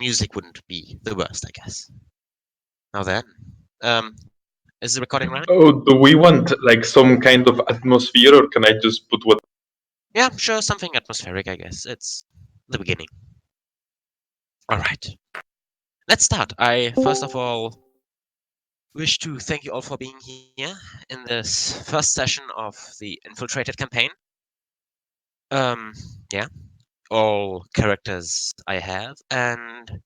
music wouldn't be the worst, I guess. Now then, is the recording running? Oh, do we want like some kind of atmosphere, or can I just put what? Yeah, sure, something atmospheric, I guess. It's the beginning. All right. Let's start. I, first of all, wish to thank you all for being here in this first session of the Infiltrated campaign. Yeah, all characters I have, and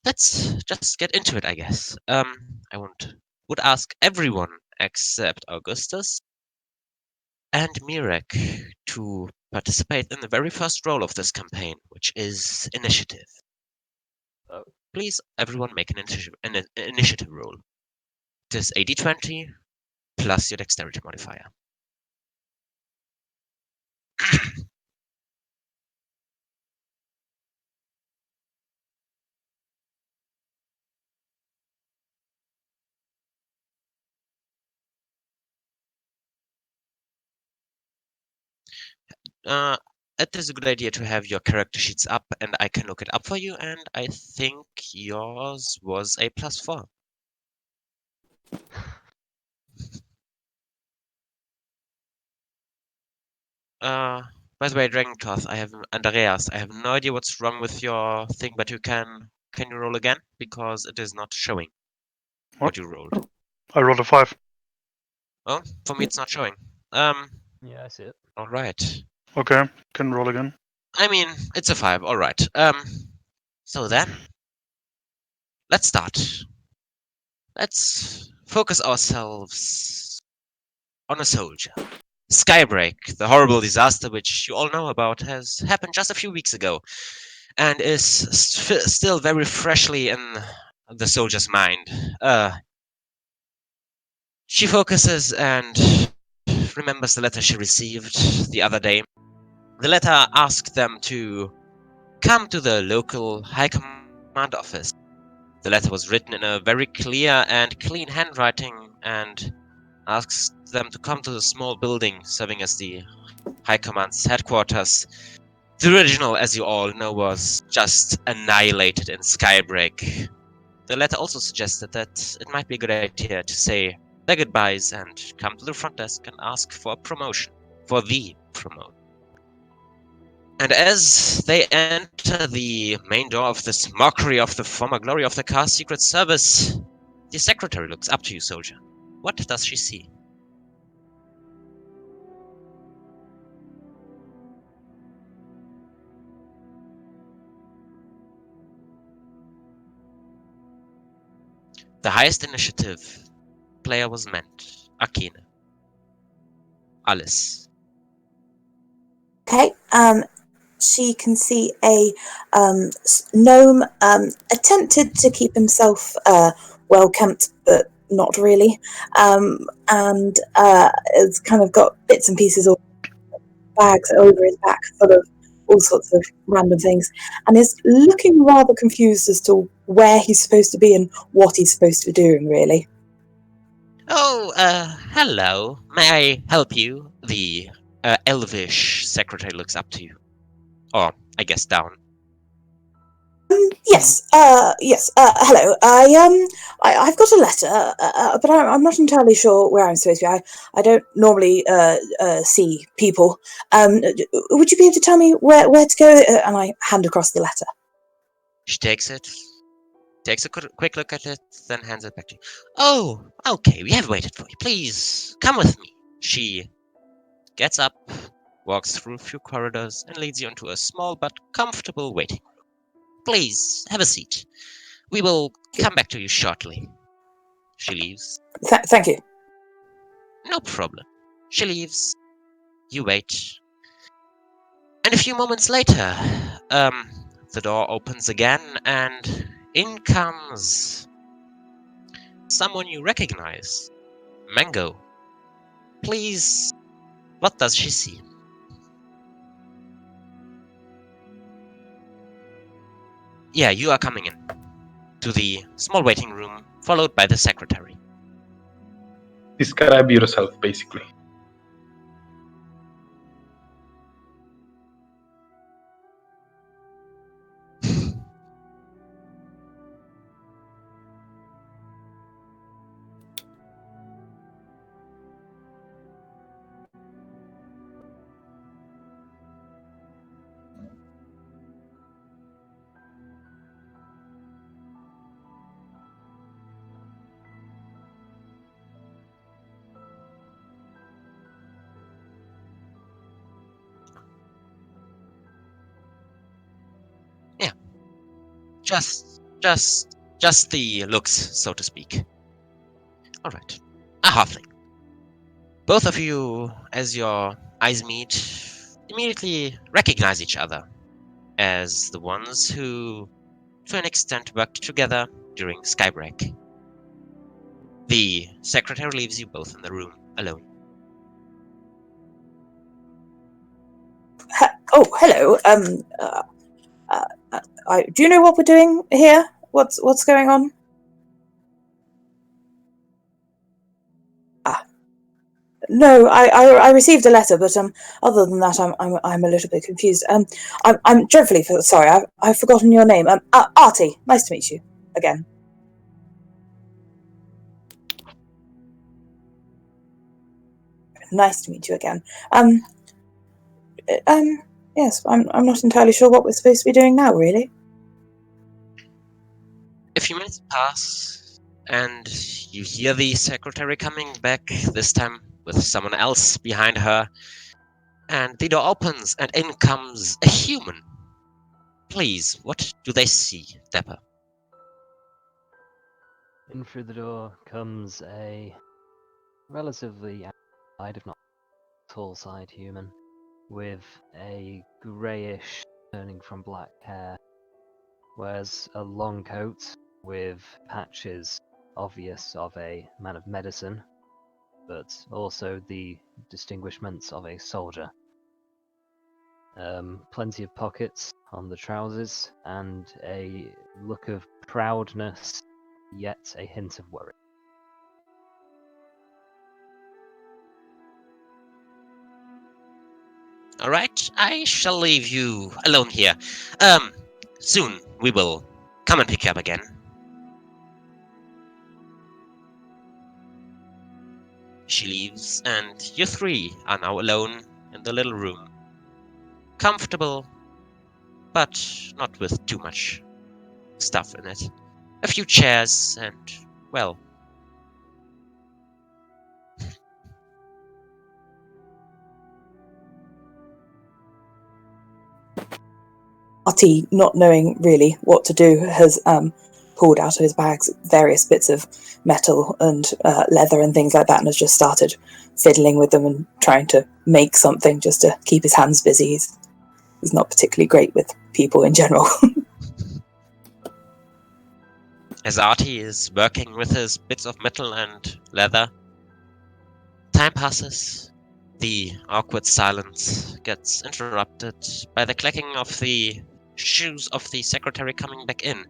let's just get into it, I guess. I would ask everyone except Augustus and Mirek to participate in the very first roll of this campaign, which is initiative. Please, everyone, make an initiative roll. It is a d20 plus your dexterity modifier. It is a good idea to have your character sheets up, and I can look it up for you, and I think yours was a +4. By the way, Dragoncloth, Andreas, I have no idea what's wrong with your thing, but can you roll again? Because it is not showing what you rolled. I rolled a 5. Oh, for me it's not showing. Yeah, I see it. Alright. Okay, can roll again. I mean, it's a 5, alright. So then, let's start. Let's focus ourselves on a soldier. Skybreak, the horrible disaster which you all know about, has happened just a few weeks ago and is still very freshly in the soldier's mind. She focuses and remembers the letter she received the other day. The letter asked them to come to the local high command office. The letter was written in a very clear and clean handwriting and asks them to come to the small building serving as the High Command's headquarters. The original, as you all know, was just annihilated in Skybreak. The letter also suggested that it might be a good idea to say their goodbyes and come to the front desk and ask for a promotion. For the promotion. And as they enter the main door of this mockery of the former glory of the Car Secret Service, the secretary looks up to you, soldier. What does she see? The highest initiative player was meant. Akina. Alice. Okay, she can see a gnome attempted to keep himself well kept, but not really, and it's kind of got bits and pieces of bags over his back full of all sorts of random things, and is looking rather confused as to where he's supposed to be and what he's supposed to be doing, really. Oh, hello. May I help you? The elvish secretary looks up to you. Or, I guess, down. Yes. Hello. I've got a letter, but I'm not entirely sure where I'm supposed to be. I don't normally see people. Would you be able to tell me where to go? And I hand across the letter. She takes it, takes a quick look at it, then hands it back to you. Oh, okay, we have waited for you. Please, come with me. She gets up, walks through a few corridors, and leads you into a small but comfortable waiting room. Please, have a seat. We will come back to you shortly. She leaves. Thank you. No problem. She leaves. You wait. And a few moments later, the door opens again, and in comes someone you recognize. Mango. Please, what does she see? Yeah, you are coming in to the small waiting room, followed by the secretary. Describe yourself, basically. Just the looks, so to speak. All right, a halfling. Both of you, as your eyes meet, immediately recognize each other as the ones who, to an extent, worked together during Skybreak. The secretary leaves you both in the room alone. Oh, hello. Do you know what we're doing here? What's going on? No, I received a letter, but other than that, I'm a little bit confused. I'm dreadfully sorry. I've forgotten your name. Artie. Nice to meet you again. Nice to meet you again. Yes, I'm not entirely sure what we're supposed to be doing now, really. A few minutes pass, and you hear the secretary coming back, this time with someone else behind her, and the door opens, and in comes a human. Please, what do they see, Dapper? In through the door comes a relatively outside, if not tall-side human, with a greyish, turning from black hair, wears a long coat with patches obvious of a man of medicine, but also the distinguishments of a soldier. Plenty of pockets on the trousers, and a look of proudness, yet a hint of worry. Alright, I shall leave you alone here. Soon we will come and pick you up again. She leaves, and you three are now alone in the little room. Comfortable, but not with too much stuff in it. A few chairs, and, well, Artie, not knowing really what to do, has pulled out of his bags various bits of metal and leather and things like that, and has just started fiddling with them and trying to make something just to keep his hands busy. He's not particularly great with people in general. as Artie is working with his bits of metal and leather, time passes. The awkward silence gets interrupted by the clicking of the shoes of the secretary coming back in.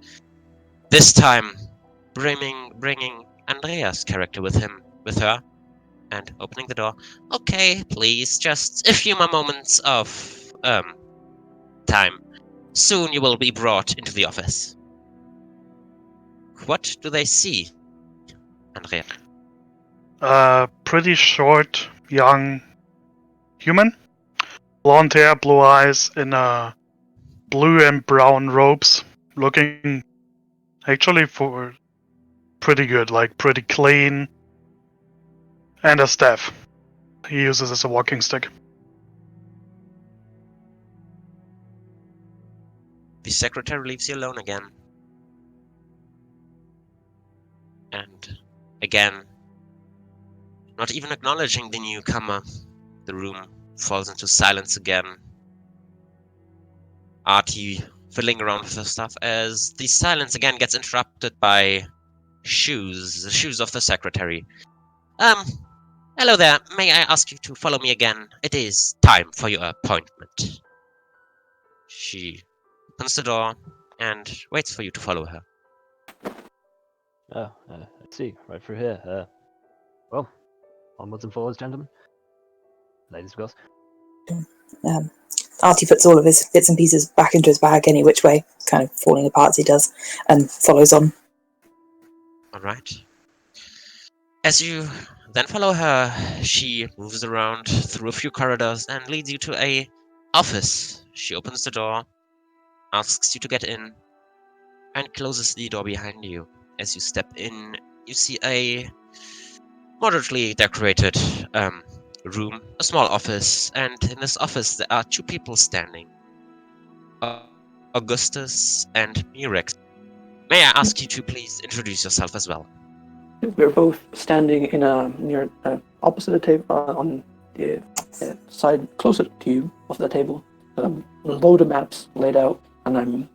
This time, bringing Andrea's character with her, and opening the door. Okay, please, just a few more moments of time. Soon you will be brought into the office. What do they see, Andrea? Pretty short, young human. Blonde hair, blue eyes, in blue and brown robes. Looking actually for pretty good, like pretty clean. And a staff. He uses as a walking stick. The secretary leaves you alone again. And again, not even acknowledging the newcomer, the room falls into silence again. Artie fiddling around with her stuff as the silence again gets interrupted by the shoes of the secretary. Hello there, may I ask you to follow me again? It is time for your appointment. She opens the door and waits for you to follow her. Oh, I see. Right through here. Well, onwards and forwards, gentlemen. Ladies, of course. Artie puts all of his bits and pieces back into his bag any which way, kind of falling apart as he does, and follows on. Alright. As you then follow her, she moves around through a few corridors and leads you to a office. She opens the door, asks you to get in, and closes the door behind you. As you step in, you see a moderately decorated room, a small office, and in this office there are two people standing. Augustus and Murex. May I ask you to please introduce yourself as well? We're both standing in near opposite a table on the side closer to you of the table. A load of maps laid out, and I'm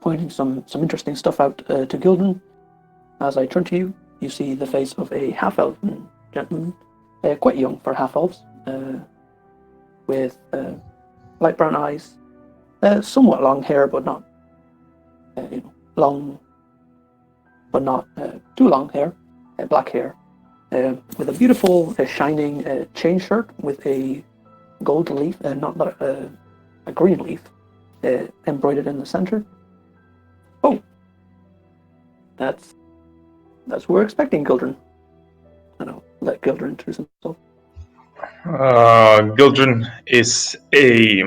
pointing some interesting stuff out to Gildren. As I turn to you, you see the face of a half-elven gentleman, quite young for half-elves, with light brown eyes, somewhat long hair, but not long, but not too long hair, black hair, with a beautiful shining chain shirt with a gold leaf, not a green leaf, embroidered in the center. Oh, that's what we're expecting, Gildren. I know. Let Gildren introduce himself. Gildren is a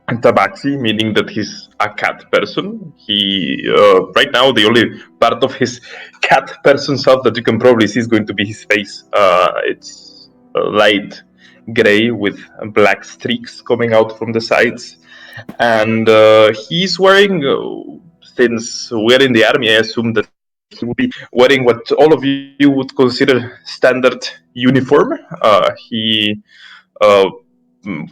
tabaxi, meaning that he's a cat person. He right now the only part of his cat person self that you can probably see is going to be his face. It's light gray with black streaks coming out from the sides, and he's wearing. Since we're in the army, I assume that he would be wearing what all of you would consider standard uniform.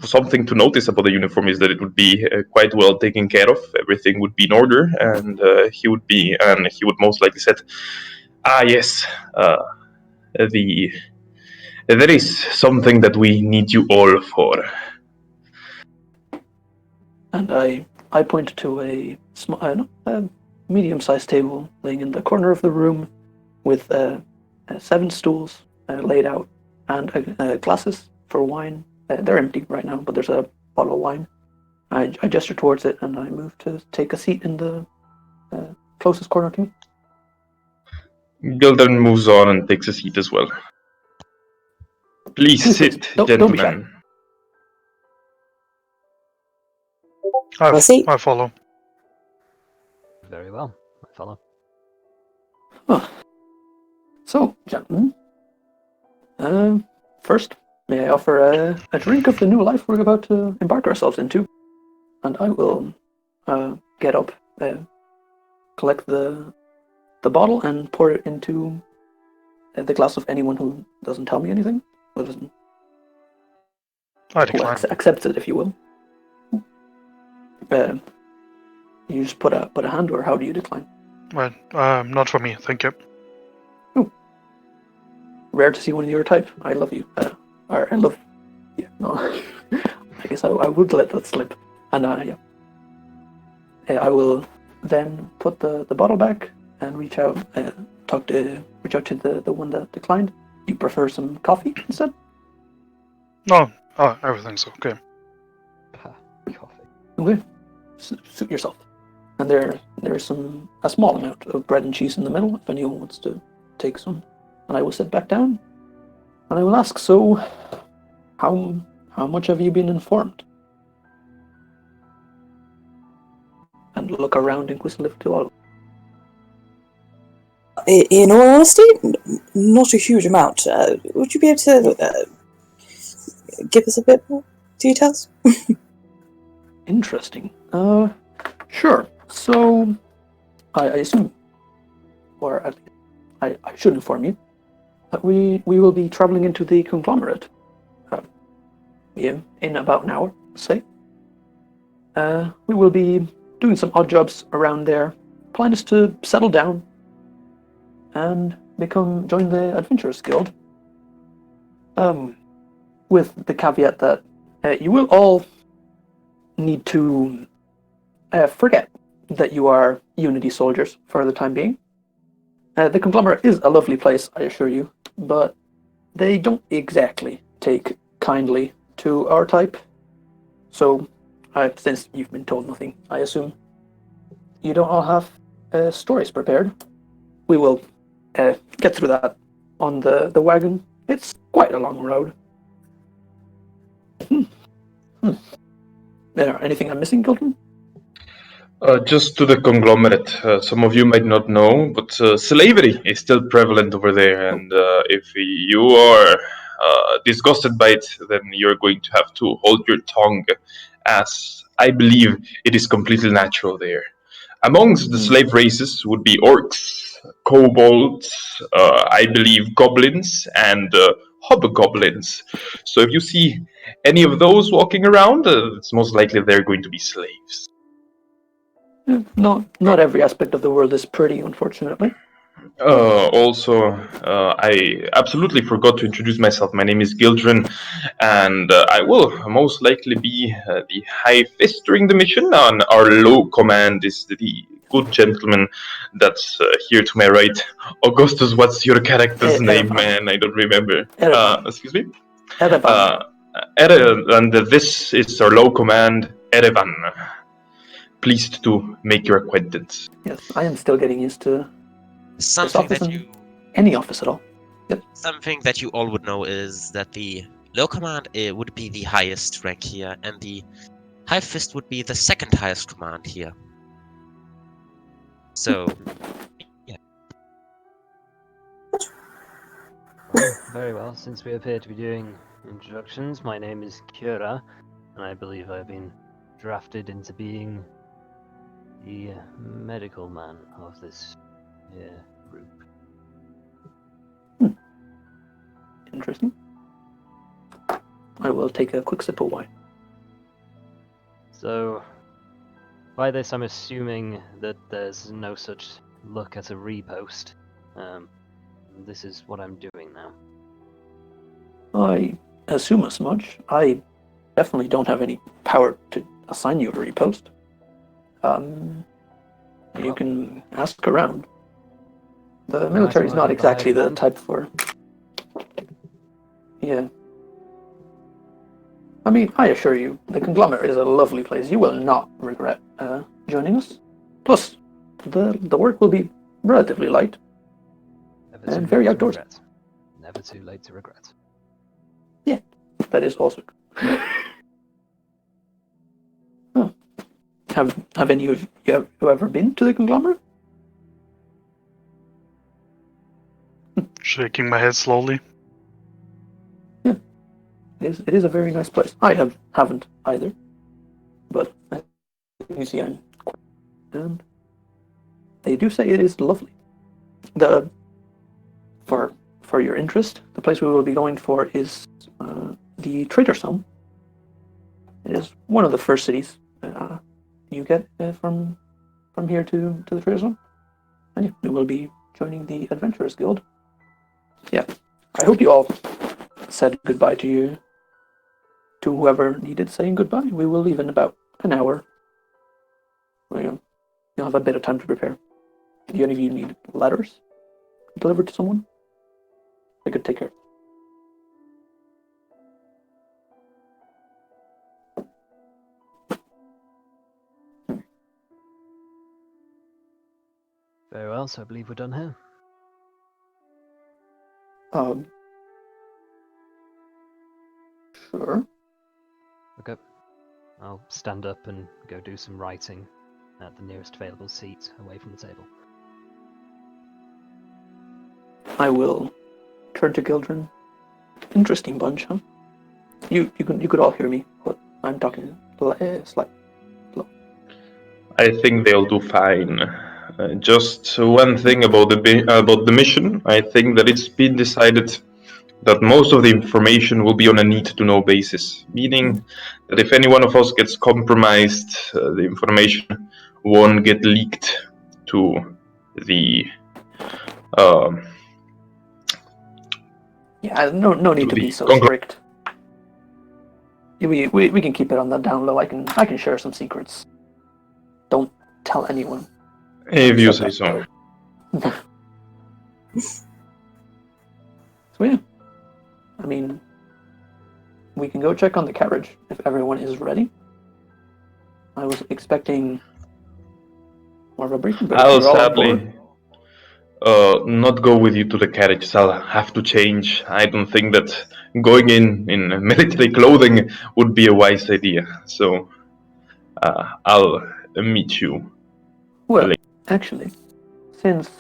Something to notice about the uniform is that it would be quite well taken care of. Everything would be in order, and he would most likely said, "Ah, yes, there is something that we need you all for." And I point to a small, medium-sized table laying in the corner of the room, with 7 stools laid out, and glasses for wine. They're empty right now, but there's a bottle of wine. I gesture towards it, and I move to take a seat in the closest corner to me. Gildan moves on and takes a seat as well. Please sit, Don't be shy. gentlemen. I follow. Very well. I follow. So, gentlemen, first, may I offer a drink of the new life we're about to embark ourselves into? And I will get up, collect the bottle, and pour it into the glass of anyone who doesn't tell me anything. Who doesn't I decline. accepts it, if you will. You just put a hand, or how do you decline? Well, not for me, thank you. Rare to see one of your type. I love you. Or I love. Yeah, no. I guess I would let that slip. And yeah. I will then put the bottle back and reach out to the one that declined. You prefer some coffee instead? No, everything's okay. Coffee. Okay. Suit yourself. And there's a small amount of bread and cheese in the middle if anyone wants to take some. And I will sit back down, and I will ask, so, how much have you been informed? And look around inquisitively to all. In all honesty, not a huge amount. Would you be able to give us a bit more details? Interesting. Sure. So, I assume, or at least I should inform you, that we will be traveling into the conglomerate. In about an hour, say. We will be doing some odd jobs around there. Plan is to settle down and join the Adventurers Guild. With the caveat that you will all need to forget that you are Unity soldiers for the time being. The conglomerate is a lovely place, I assure you, but they don't exactly take kindly to our type. So, since you've been told nothing, I assume you don't all have stories prepared. We will get through that on the wagon. It's quite a long road. Anything I'm missing, Gilton? Just to the conglomerate, some of you might not know, but slavery is still prevalent over there, and if you are disgusted by it, then you're going to have to hold your tongue, as I believe it is completely natural there. Amongst the slave races would be orcs, kobolds, I believe goblins, and hobgoblins. So if you see any of those walking around, it's most likely they're going to be slaves. Not every aspect of the world is pretty, unfortunately. Also, I absolutely forgot to introduce myself. My name is Gildren, and I will most likely be the High Fist during the mission. On our low command is the good gentleman that's here to my right. Augustus, what's your character's name, Erevan. man? I don't remember. Erevan. Excuse me? Erevan. And this is our low command, Erevan. Pleased to make your acquaintance. Yes, I am still getting used to Something office that and- you any office at all. something that you all would know is that the low command would be the highest rank here, and the high fist would be the second highest command here. So, Very well, since we appear to be doing introductions, my name is Kira, and I believe I've been drafted into being the medical man of this group. Interesting. I will take a quick sip of wine. So, by this I'm assuming that there's no such look at a repost. This is what I'm doing now. I assume as much. I definitely don't have any power to assign you a repost. You can ask around. The military is one not of the high exactly the command. type for. Yeah. I mean, I assure you, the conglomerate is a lovely place. You will not regret joining us. Plus, the work will be relatively light. Never And too very late to outdoorsy. regret. Never too late to regret. That is also. Huh. Have any of you ever been to the conglomerate? Shaking my head slowly. It is a very nice place. I haven't either, but you see, and they do say it is lovely. For your interest, the place we will be going for is the Trader's Home. It is one of the first cities you get from here to the Trader's Home, and yeah, we will be joining the Adventurers Guild. Yeah, I hope you all said goodbye to you. To whoever needed saying goodbye. We will leave in about an hour. You'll have a bit of time to prepare. Do any of you need letters delivered to someone? I could take care. Very well, so I believe we're done here. Sure. Okay. I'll stand up and go do some writing at the nearest available seat away from the table. I will turn to Gildren. Interesting bunch, huh? You could all hear me, but I'm talking slightly. I think they'll do fine. Just one thing about the mission. I think that it's been decided that most of the information will be on a need-to-know basis, meaning that if any one of us gets compromised, the information won't get leaked to the. Yeah, no need To to the be so congl- strict. We can keep it on the down low. I can share some secrets. Don't tell anyone. If you say Except so. that, though. So yeah, I mean, we can go check on the carriage if everyone is ready. I was expecting more of a briefing, but if I'll you're all on board, sadly not go with you to the carriage. I'll have to change. I don't think that going in military clothing would be a wise idea. So I'll meet you. well, actually, since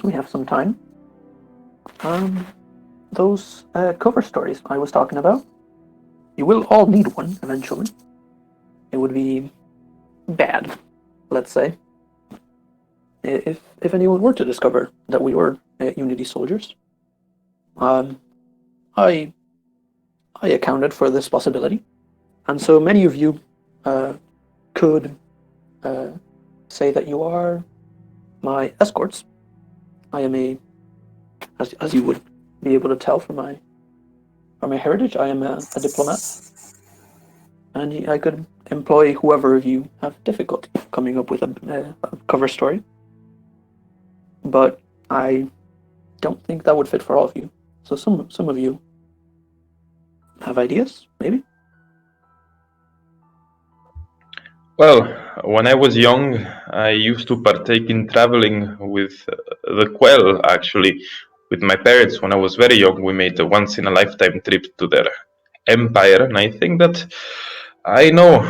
we have some time, those cover stories I was talking about, you will all need one eventually. It would be bad, let's say, if anyone were to discover that we were Unity soldiers, I accounted for this possibility, and so many of you could say that you are my escorts. I am as you would be able to tell from my heritage, I am a diplomat, and I could employ whoever of you have difficulty coming up with a cover story. But I don't think that would fit for all of you. So some of you have ideas, maybe? Well, when I was young, I used to partake in traveling with the Quell, actually. With my parents, when I was very young, we made a once-in-a-lifetime trip to their empire, and I think that I know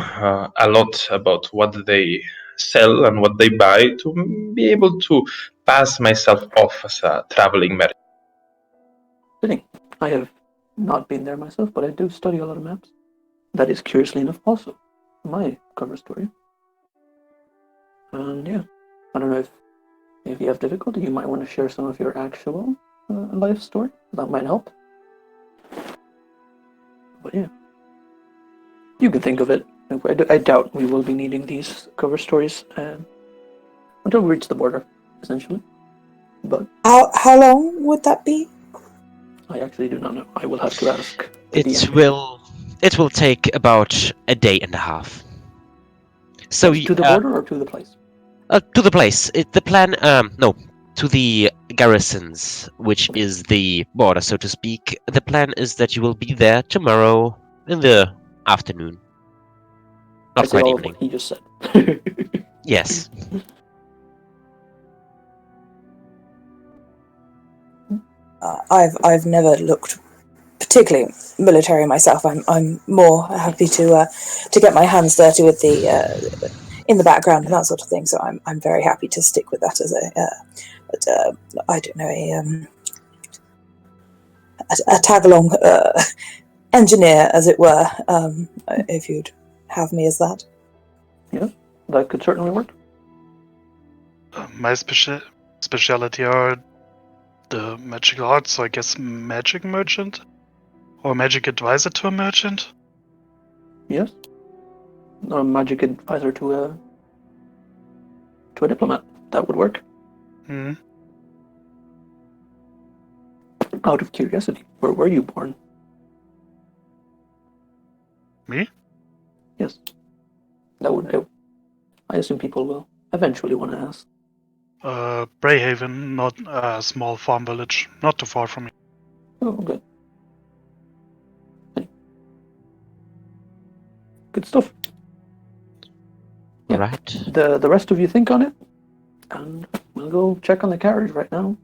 a lot about what they sell and what they buy to be able to pass myself off as a traveling merchant. Fitting. I have not been there myself, but I do study a lot of maps. That is, curiously enough, also my cover story. And yeah, I don't know if you have difficulty, you might want to share some of your actual life story. That might help. But yeah, you can think of it. I doubt we will be needing these cover stories until we reach the border, essentially. But How long would that be? I actually do not know. I will have to ask the It DM. will take about a day and a half. So To the border or to the place? to the place. The plan, no, to the garrisons, which is the border, so to speak. The plan is that you will be there tomorrow in the afternoon. I Not say quite all evening. of what he just said. Yes. I've never looked particularly military myself. I'm more happy to get my hands dirty with the in the background and that sort of thing. So I'm very happy to stick with that as I don't know, a tag along engineer, as it were. If you'd have me as that. Yeah, that could certainly work. My specialty are the magical arts, so I guess magic merchant or magic advisor to a merchant. Yes. Or a magic advisor to a diplomat. That would work. Hmm. Out of curiosity, where were you born? Me? Yes. That would do. I assume people will eventually want to ask. Brayhaven, not a small farm village, not too far from me. Oh, good. Good stuff. Yeah. Right. The rest of you think on it, and we'll go check on the carriage right now.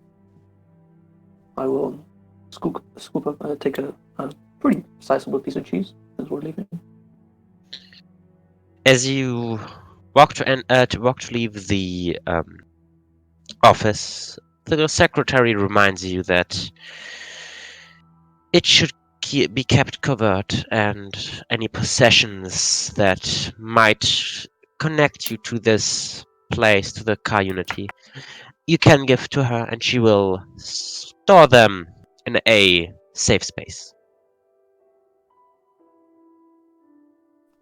I will scoop up, take a pretty sizable piece of cheese as we're leaving. As you walk to leave the office, the secretary reminds you that it should be kept covered, and any possessions that might connect you to this place, to the car Unity, you can give to her, and she will store them in a safe space.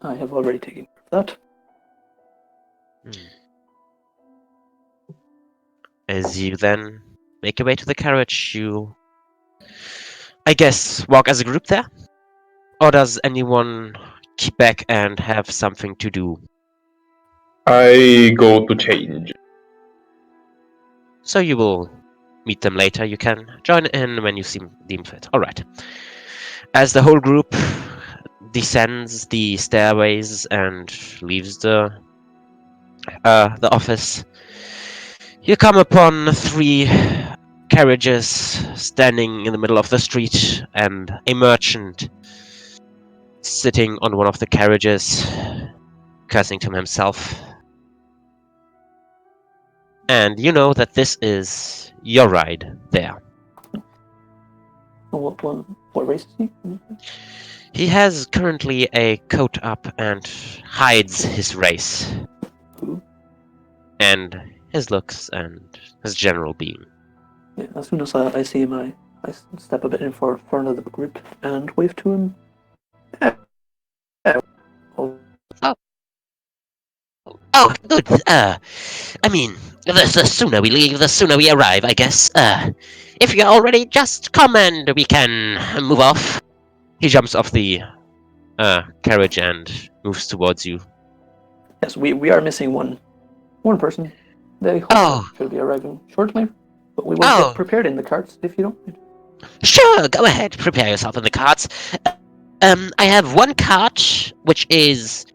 I have already taken care of that. As you then make your way to the carriage, you, I guess, walk as a group there? Or does anyone keep back and have something to do? I go to change. So you will meet them later. You can join in when you deem fit. All right. As the whole group descends the stairways and leaves the office, you come upon 3 carriages standing in the middle of the street, and a merchant sitting on one of the carriages, cursing to himself. And you know that this is your ride there. What race is he? He has currently a coat up and hides his race. Who? And his looks and his general being. Yeah, as soon as I see him, I step a bit in front of the group and wave to him. Oh, good. I mean, the sooner we leave, the sooner we arrive, I guess. If you're all ready, just come and we can move off. He jumps off the carriage and moves towards you. Yes, we are missing one person. They Oh. should be arriving shortly, but we will Oh. get prepared in the carts if you don't mind. Sure, go ahead. Prepare yourself in the carts. I have one cart, which is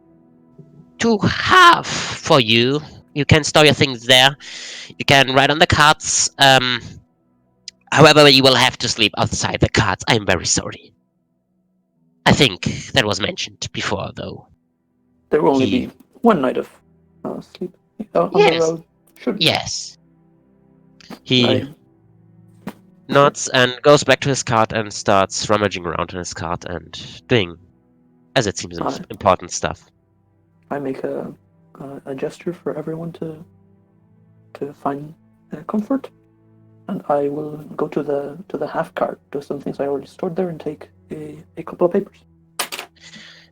to half for you. You can store your things there. You can ride on the carts. However, you will have to sleep outside the carts. I am very sorry. I think that was mentioned before, though. There will only be one night of sleep on the Yes. road. Should Yes. He nods and goes back to his cart and starts rummaging around in his cart and doing, as it seems, important stuff. I make a gesture for everyone to find comfort, and I will go to the half cart, do some things I already stored there, and take a couple of papers.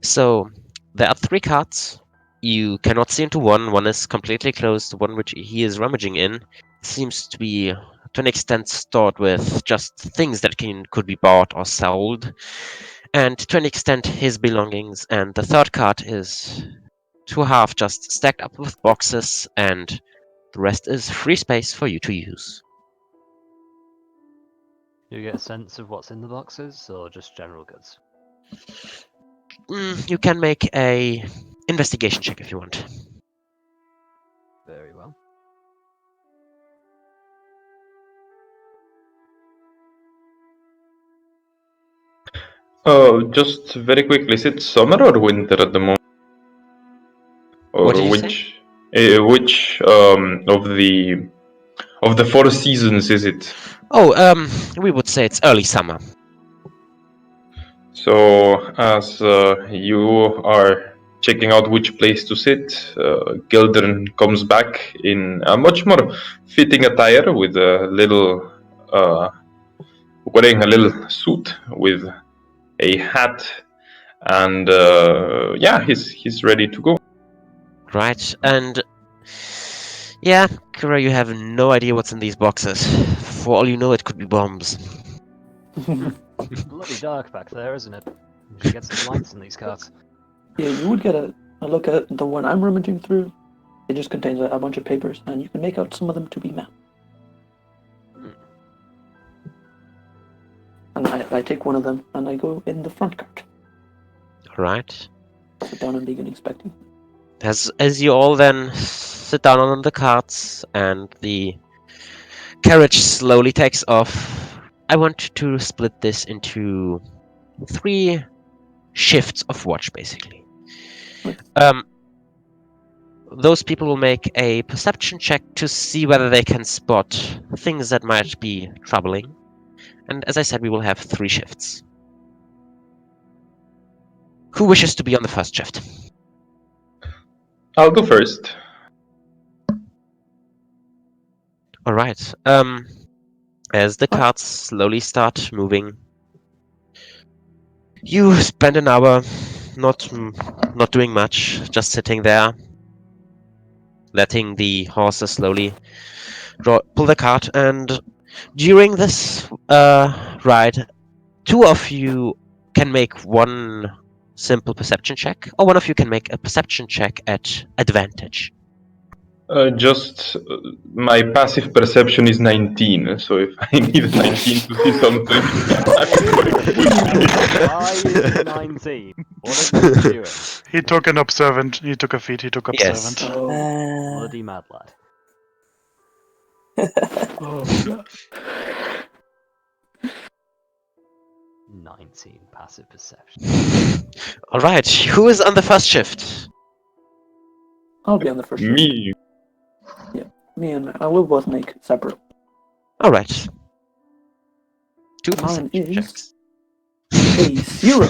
So there are 3 carts. You cannot see into one. One is completely closed. The one which he is rummaging in seems to be, to an extent, stored with just things that could be bought or sold, and to an extent his belongings. And the 3rd cart is to half just stacked up with boxes, and the rest is free space for you to use. Do you get a sense of what's in the boxes, or just general goods? You can make a investigation check if you want. Very well. Just very quickly, is it summer or winter at the moment? Or What did you which of the 4 seasons is it? Oh, we would say it's early summer. So, as you are checking out which place to sit, Gildern comes back in a much more fitting attire with a little, wearing a little suit with a hat, and yeah, he's ready to go. Right, and yeah, Kira, you have no idea what's in these boxes. For all you know, it could be bombs. Bloody dark back there, isn't it? We should get some lights in these carts. Yeah, you would get a look at the one I'm rummaging through. It just contains a bunch of papers, and you can make out some of them to be maps. And I take one of them, and I go in the front cart. Right. Sit down and begin expecting. As you all then sit down on the carts and the carriage slowly takes off, I want to split this into 3 shifts of watch, basically. Those people will make a perception check to see whether they can spot things that might be troubling. And as I said, we will have 3 shifts. Who wishes to be on the first shift? I'll go first. All right. As the carts slowly start moving, you spend an hour not doing much, just sitting there, letting the horses slowly pull the cart. And during this ride, 2 of you can make one simple perception check, or one of you can make a perception check at advantage. My passive perception is 19, so if I need 19 to see something, Why is 19? What is it doing? He took an observant. He took a feat. He took Yes. observant. Bloody mad lad. Oh, 19 passive perception. All right. Who is on the first shift? I'll be on the first shift. me. Me and I will both make separate. All right. 2 Mine perception is checks. a 0.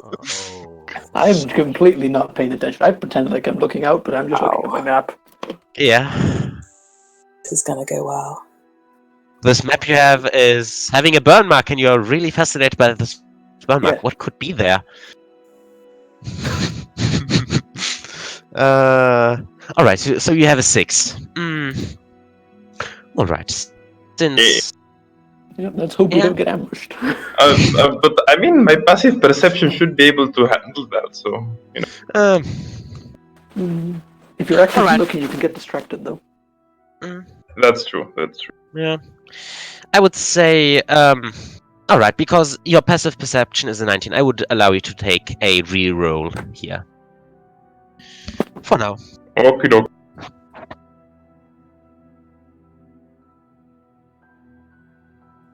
Oh. I'm completely not paying attention. I pretend like I'm looking out, but I'm just looking at my map. Yeah. This is gonna go well. This map you have is having a burn mark, and you're really fascinated by this burn mark. Yeah. What could be there? All right. So you have a 6. All right. Since Yeah, let's hope we Yeah. don't get ambushed. But I mean, my passive perception should be able to handle that. So If you're actively Alright. looking, you can get distracted, though. that's true. That's true. yeah, I would say all right, because your passive perception is a 19. I would allow you to take a re-roll here. For now. Okie doke.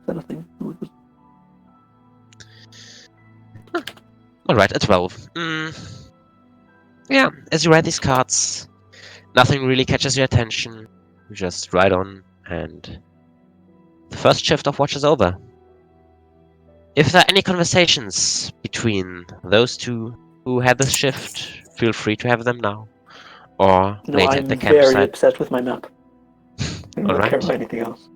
Is that a thing? All right, a 12. Yeah, as you write these cards, nothing really catches your attention. You just ride on, and the first shift of watch is over. If there are any conversations between those two who had this shift, feel free to have them now, or No, later I'm at the very campsite. obsessed with my map. I don't Alright. care about anything else.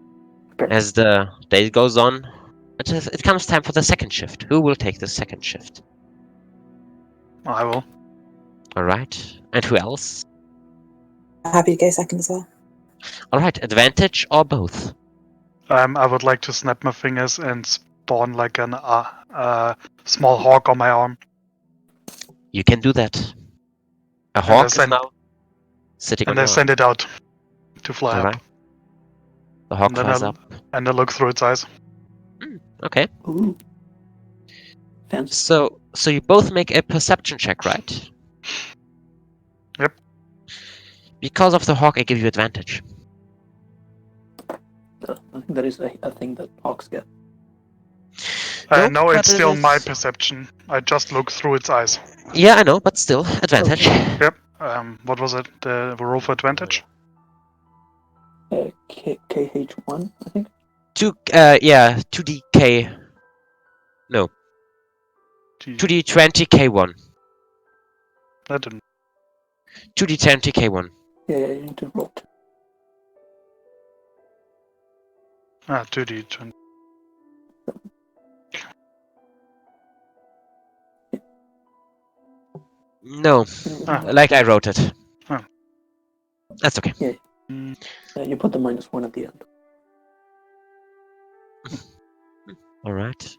As the day goes on, it comes time for the second shift. Who will take the second shift? I will. Alright. And who else? Happy to go second as well. Alright, advantage or both? I would like to snap my fingers and spawn like an small hawk on my arm. You can do that. A I hawk is send- now sitting on And I your send it out to fly Alright. up. The hawk And then flies I'll- up. And I look through its eyes. Okay. Ooh. Fancy. So you both make a perception check, right? Yep. Because of the hawk, I give you advantage. I think that is a thing that hawks get. Nope, No, but it's it still my is- perception. I just look through its eyes. Yeah, I know, but still, advantage. Yep. What was it? The roll for advantage? KH1, I think. 2DK. No, Gee, 2D20K1. that didn't. 2D20K1. Yeah, you need to roll. 2D20. No, Ah. like I wrote it. Oh. That's okay. You put the -1 at the end. Alright.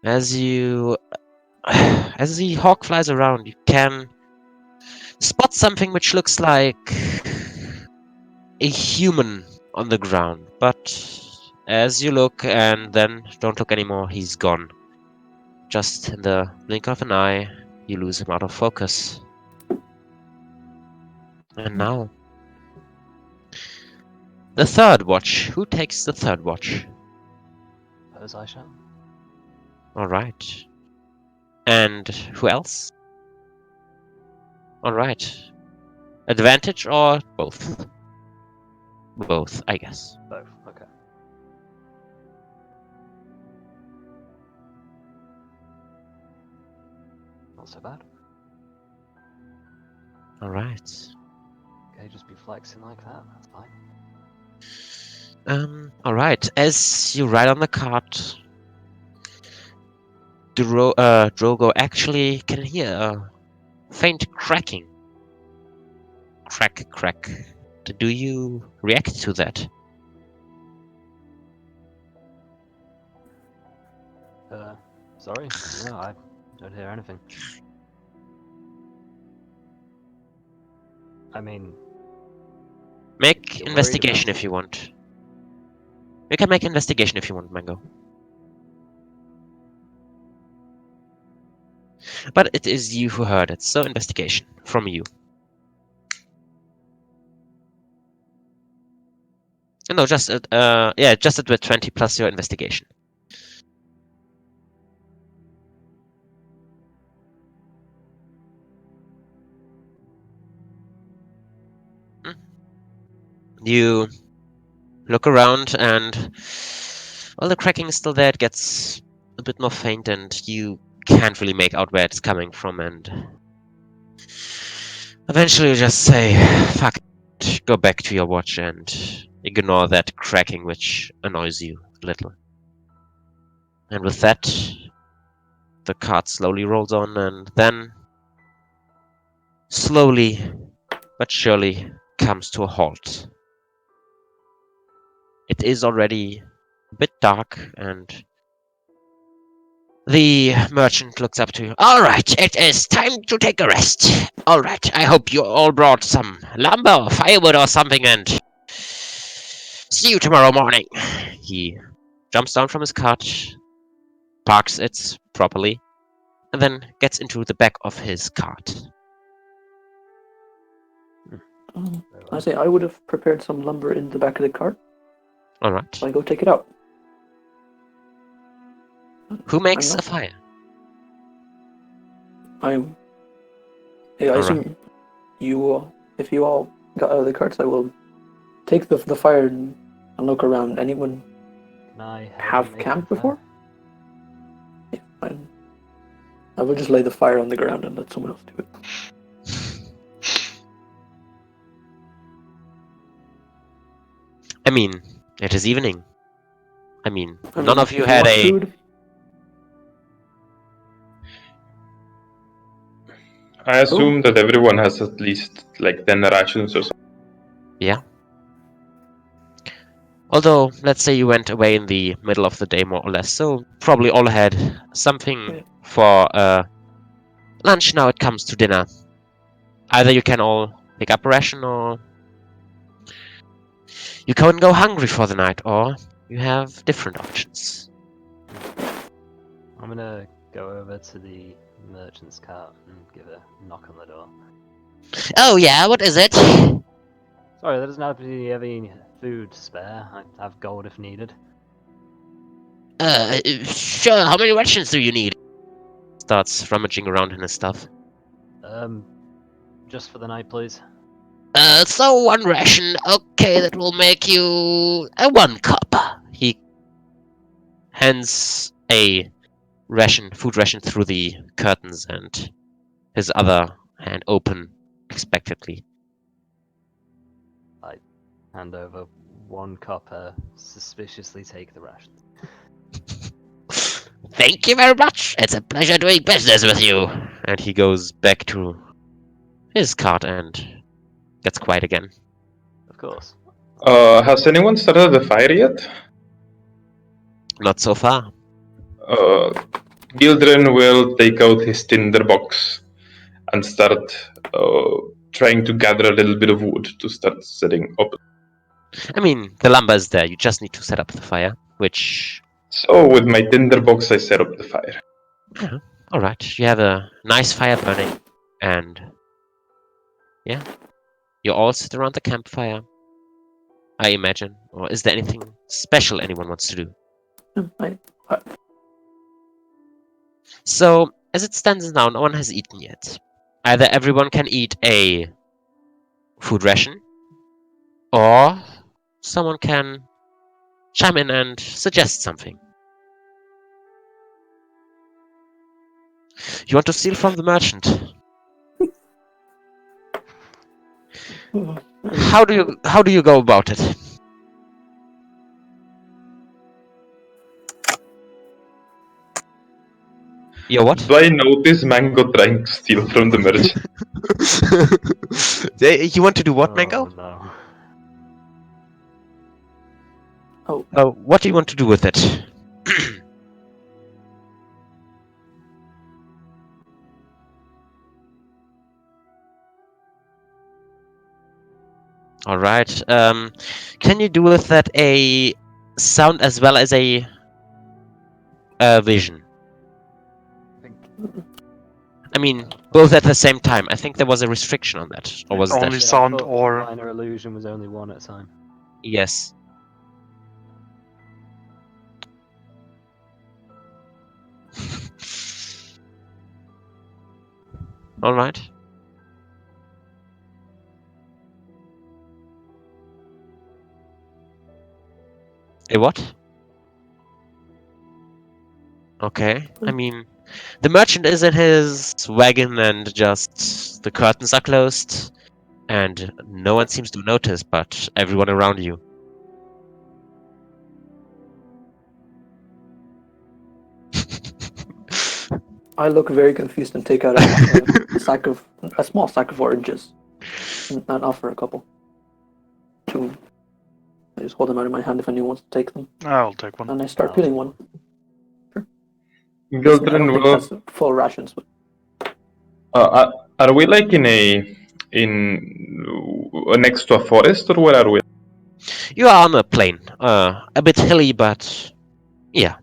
As the hawk flies around, you can spot something which looks like a human on the ground, but as you look and then don't look anymore, he's gone. Just in the blink of an eye, you lose him out of focus. And now, the third watch. Who takes the third watch? Suppose I shall. Alright. And who else? Alright. Advantage or both? Both, I guess. Both. Okay. Not so bad. Alright. Okay, just be flexing like that. That's fine. Alright. As you ride on the cart, Drogo actually can hear a faint cracking. Crack, crack. Do you react to that? Sorry? No, I don't hear anything. I mean, Make You're worried investigation about if you want. You can make investigation if you want, Mango. But it is you who heard it, so investigation from you. No, just just at 20 plus your investigation. You look around and while the cracking is still there, it gets a bit more faint, and you can't really make out where it's coming from, and eventually you just say, fuck it, go back to your watch and ignore that cracking which annoys you a little. And with that, the cart slowly rolls on, and then slowly but surely comes to a halt. It is already a bit dark, and the merchant looks up to you. Alright, it is time to take a rest. Alright, I hope you all brought some lumber or firewood or something, and see you tomorrow morning. He jumps down from his cart, parks it properly, and then gets into the back of his cart. I say I would have prepared some lumber in the back of the cart. Alright. So I go take it out. Who makes I'm a fire? I Alright. assume you, if you all got out of the carts, I will take the fire and look around. Anyone Can I have make camped a fire? before? Yeah, fine. I will just lay the fire on the ground and let someone else do it. I mean, it is evening. I mean, I none mean, of you if had want a... food, I assume that everyone has at least like 10 rations or something. Yeah. Although, let's say you went away in the middle of the day, more or less, so probably all had something Yeah. for lunch. Now it comes to dinner. Either you can all pick up a ration, or you can go hungry for the night, or you have different options. I'm gonna go over to the merchant's cart and give a knock on the door. Oh yeah, what is it? Sorry, there doesn't happen to be any food spare. I have gold if needed. Sure, how many rations do you need? Starts rummaging around in his stuff. Just for the night, please. So one ration, okay, that will make you a 1 cup. He hands a food ration through the curtains, and his other hand open expectantly. Hand over 1 copper, suspiciously take the rations. Thank you very much. It's a pleasure doing business with you. And he goes back to his cart and gets quiet again. Of course. Has anyone started the fire yet? Not so far. Gildren will take out his tinderbox and start trying to gather a little bit of wood to start setting up. I mean, the lumber is there. You just need to set up the fire, which... So with my tinderbox, I set up the fire. Alright, you have a nice fire burning, and... yeah. You all sit around the campfire, I imagine. Or is there anything special anyone wants to do? So, as it stands now, no one has eaten yet. Either everyone can eat a food ration, or someone can chime in and suggest something. You want to steal from the merchant. How do you go about it? Your what? Do I notice Mango trying to steal from the merchant? You want to do what, Oh, Mango? no. What do you want to do with it? All right. Can you do with that a sound as well as a vision? I mean, both at the same time. I think there was a restriction on that, or was Only that? Yeah, I sound thought or minor illusion was only 1 at a time. Yes. All right. A what? Okay. I mean, the merchant is in his wagon and just the curtains are closed and no one seems to notice, but everyone around you. I look very confused and take out a small sack of oranges and offer a couple. I just hold them out in my hand if anyone wants to take them, I'll take one. and I start peeling one. I Gildren, don't think will, that's full rations, but are we like next to a forest, or where are we? You are on a plain. A bit hilly, but yeah.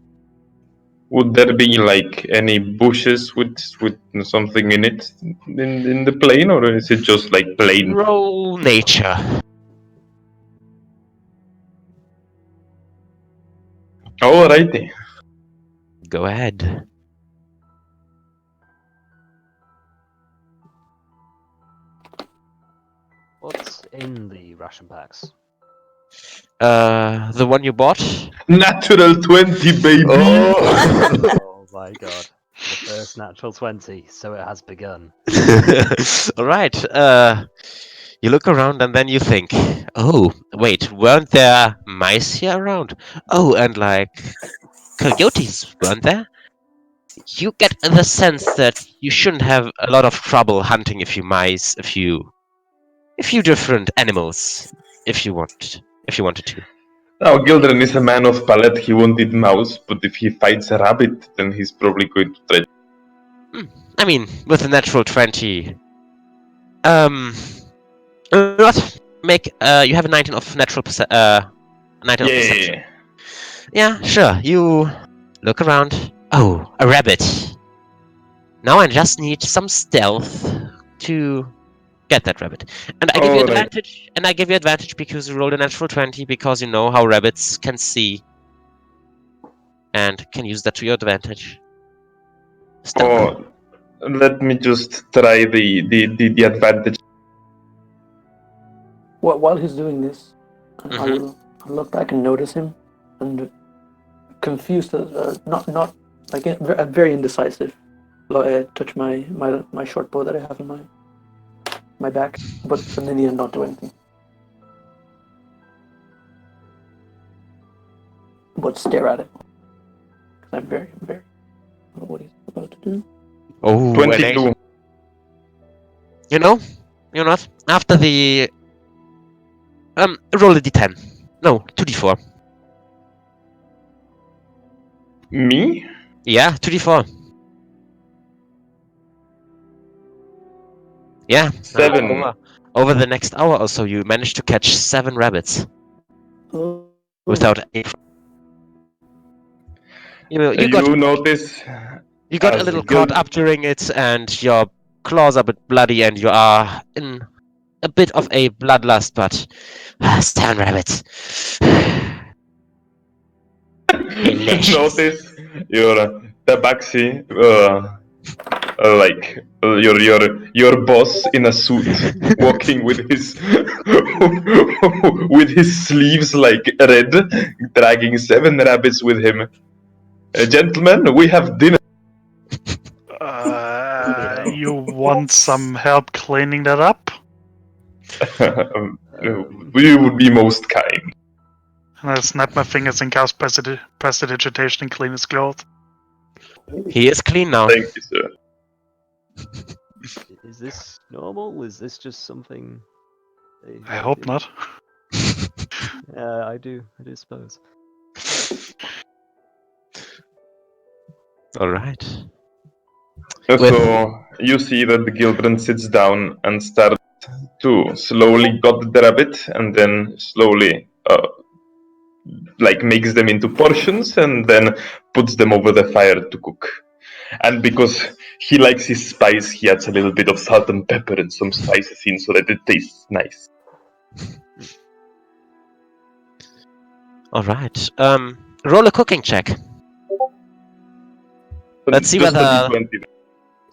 Would there be like any bushes with something in it in the plain, or is it just like plain? Roll nature. Alrighty. Go ahead. What's in the ration packs? The one you bought? Natural 20, baby. Oh my god. The first natural 20, so it has begun. All right. You look around and then you think, oh, wait, weren't there mice here around? Oh, and like coyotes, weren't there? You get the sense that you shouldn't have a lot of trouble hunting a few mice, a few different animals, if you wanted to. Now, Gildren is a man of palate. He won't eat mouse, but if he fights a rabbit, then he's probably going to try. I mean, with a natural 20, what? You have a 19 of natural 19 of perception. Yeah. Yeah, sure. You look around. Oh, a rabbit. Now I just need some stealth to get that rabbit. And I give you Alright. advantage. And I give you advantage because you rolled a natural 20 because you know how rabbits can see. And can use that to your advantage. Stealth. Oh, let me just try the advantage. while he's doing this, I Mhm. will look back and notice him, and confused, not like very indecisive. Touch my short bow that I have in my back, but in the end, not do anything. But stare at it. I'm very I don't know what he's about to do. Oh, 22. You know what? After the roll a d10. No, 2d4. Me? Yeah, 2d4. Yeah. 7. Over the next hour or so, you managed to catch 7 rabbits Oh. without any. You You got notice a as little caught up during it, and your claws are a bit bloody, and you are in a bit of a bloodlust. But 7 rabbits. Delicious. Notice your tabaxi, like your boss in a suit, walking with his with his sleeves like red, dragging 7 rabbits with him. Gentlemen, we have dinner. You want some help cleaning that up? We would be most kind. And I snap my fingers and cast prestidigitation and clean his clothes. He is clean now. Thank you, sir. Is this normal? Is this just something? I hope not. I do suppose. All right. So you see that the Gildren sits down and starts to slowly gut the rabbit, and then slowly like makes them into portions, and then puts them over the fire to cook. And because he likes his spice, he adds a little bit of salt and pepper and some spices in so that it tastes nice. All right. Roll a cooking check. Let's see Just a whether- D20.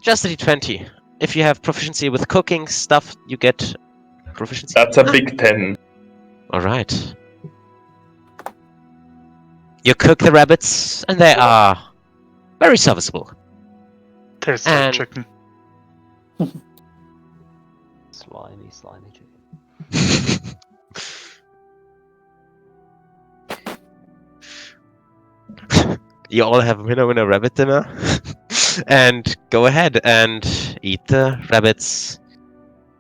Just a d20. If you have proficiency with cooking stuff, you get proficiency. That's a big 10. All right. You cook the rabbits, and they are very serviceable. Tastes And- like chicken. Slimy, slimy chicken. You all have winner rabbit dinner, and go ahead and eat the rabbits.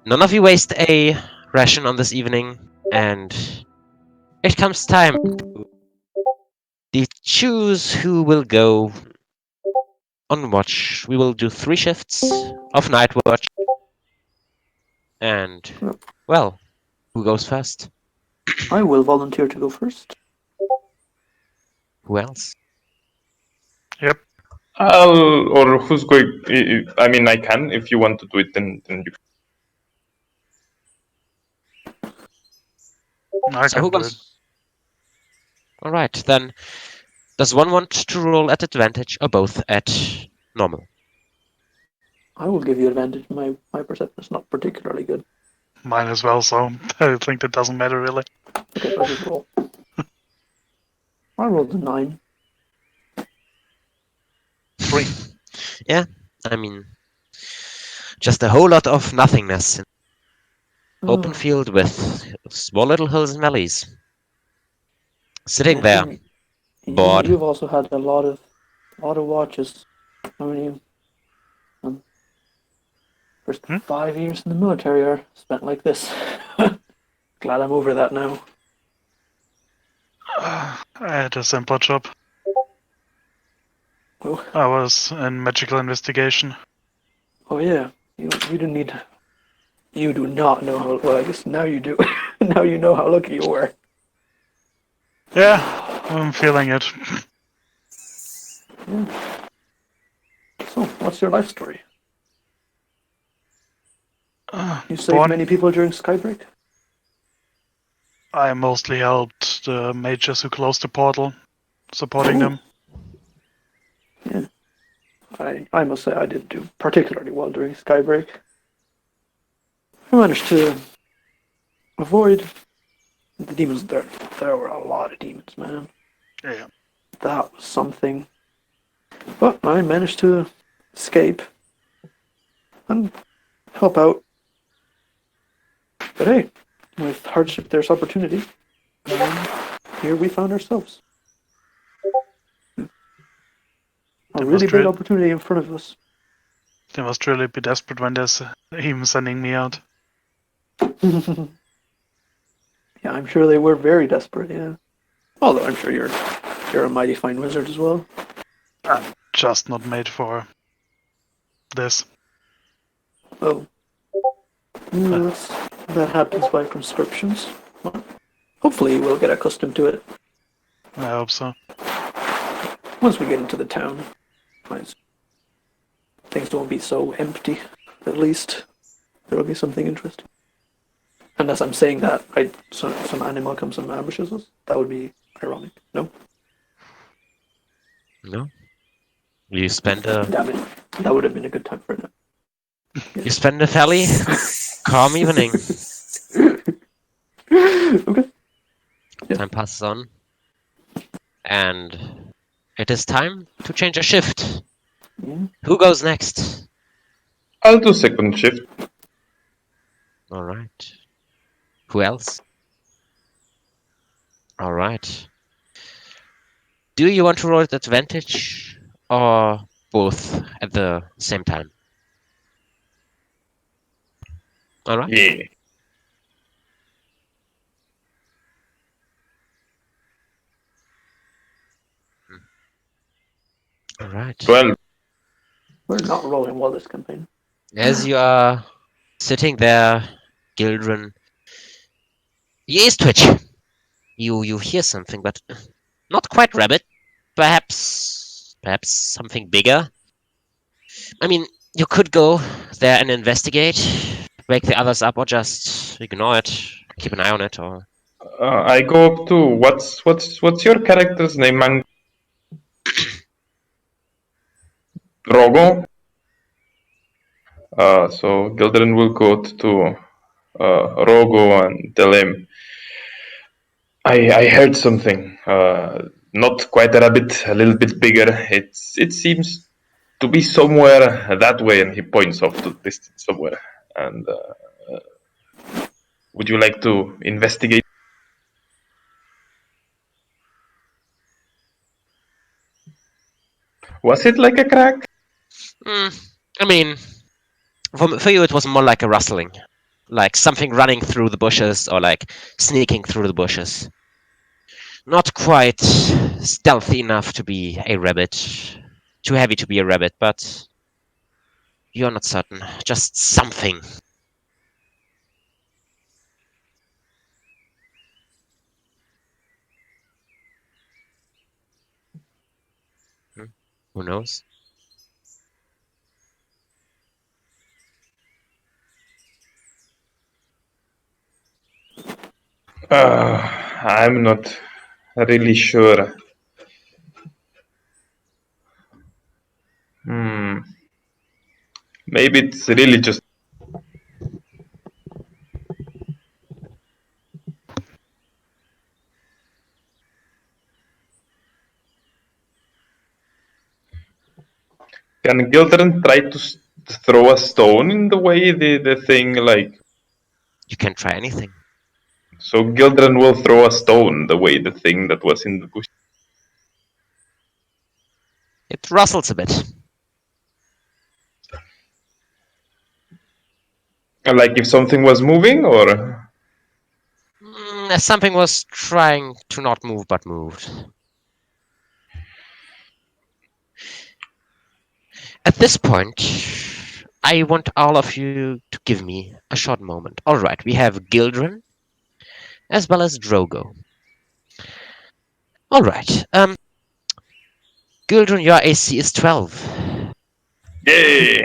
None of you waste a ration on this evening, and it comes time to choose who will go on watch. We will do 3 shifts of night watch, and well, who goes first? I will volunteer to go first. Who else? Or who's going? I mean, I can if you want to do it. Then you. I So who can do it. goes? All right, then. Does one want to roll at advantage or both at normal? I will give you advantage. My perception is not particularly good. Mine as well, so I think that doesn't matter really. Okay, let's just roll. I rolled a 9. 3. Yeah, I mean, just a whole lot of nothingness. Open field with small little hills and valleys. Sitting there, bored. You've also had a lot of watches. How many? First 5 years in the military are spent like this. Glad I'm over that now. I had a simple job. Oh. I was in magical investigation. Oh yeah, you didn't need. You do not know how. Well, I guess now you do. Now you know how lucky you were. Yeah, I'm feeling it. So, what's your life story? You saved Born- many people during Skybreak? I mostly helped the mages who closed the portal, supporting them. Yeah. I must say I didn't do particularly well during Skybreak. I managed to avoid the demons. There were a lot of demons, man. Yeah. That was something. But I managed to escape and help out. But hey, with hardship there's opportunity. And here we found ourselves. A really big opportunity in front of us. They must really be desperate when there's him sending me out. Yeah, I'm sure they were very desperate, yeah. Although I'm sure you're a mighty fine wizard as well. I'm just not made for this. Oh. Yeah, that happens by conscriptions. Well, hopefully you will get accustomed to it. I hope so. Once we get into the town, things won't be so empty. At least there will be something interesting. And as I'm saying that, some animal comes and ambushes us. That would be ironic. No? No? You spend a Damn it. That would have been a good time for it. you spend a fairly calm evening. Okay. Yeah. Time passes on, and it is time to change a shift. Yeah. Who goes next? I'll do second shift. All right. Who else? All right. Do you want to roll at advantage or both at the same time? All right. Yeah. All right. 12. We're not rolling well this campaign. As you are sitting there, Gildren, your ears twitch. You hear something, but not quite rabbit. Perhaps something bigger. I mean, you could go there and investigate, wake the others up, or just ignore it, keep an eye on it, or I go up to what's your character's name, man? Rogo. So Gildren will go to Rogo and tell him, I heard something. not quite a rabbit, a little bit bigger. It seems to be somewhere that way, and he points off to the distance somewhere. And would you like to investigate? Was it like a crack? I mean, for you, it was more like a rustling, like something running through the bushes or like sneaking through the bushes. Not quite stealthy enough to be a rabbit, too heavy to be a rabbit, but you're not certain. Just something. Who knows? I'm not really sure. Maybe it's really just. Can Gildren try to throw a stone in the way the thing like? You can try anything. So Gildren will throw a stone the way the thing that was in the bush. It rustles a bit. Like if something was moving, or Something was trying to not move but moved. At this point, I want all of you to give me a short moment. All right, we have Gildren as well as Drogo. All right. Gildren, your AC is 12. yeah.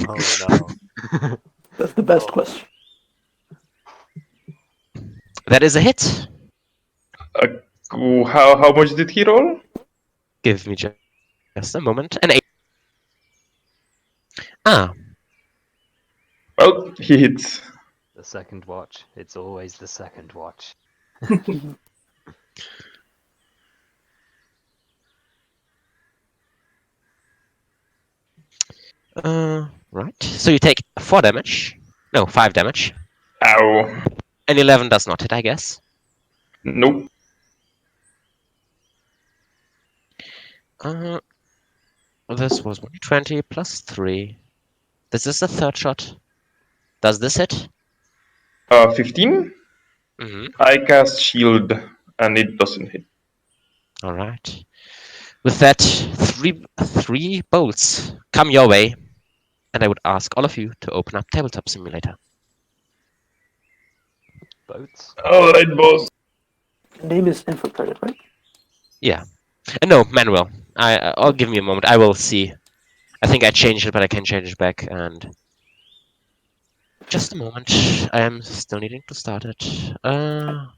Oh no. That's the best question. That is a hit. How much did he roll? Give me just a moment. An 8. Ah, Well, he hits. The second watch. It's always the second watch. right. So you take 4 damage. No, 5 damage. Ow. And 11 does not hit, I guess. Nope. This was 120 plus 3. This is the third shot. Does this hit? 15. Mm-hmm. I cast shield, and it doesn't hit. All right. With that, three bolts come your way, and I would ask all of you to open up Tabletop Simulator. Boats? All right, boss. Name is infiltrated, right? Yeah. No, manual. I'll give me a moment. I will see. I think I changed it, but I can change it back. And just a moment. I am still needing to start it. Well,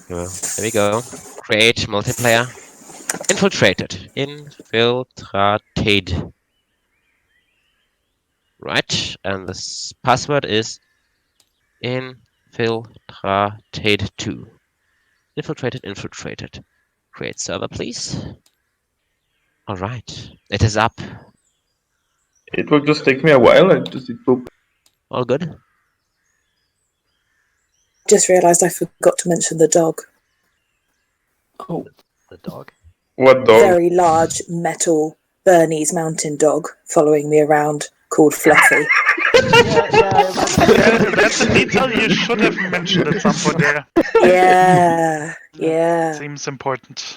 there we go. Create multiplayer. Infiltrated. Infiltrated. Right. And this password is infiltrated2. Infiltrated. Create server, please. All right. It is up. It will just take me a while. I just need to. All good? Just realised I forgot to mention the dog. Oh, The dog? What dog? Very large metal Bernese mountain dog following me around called Fluffy. Yeah, that's a detail you should have mentioned at some point there. Yeah. Seems important.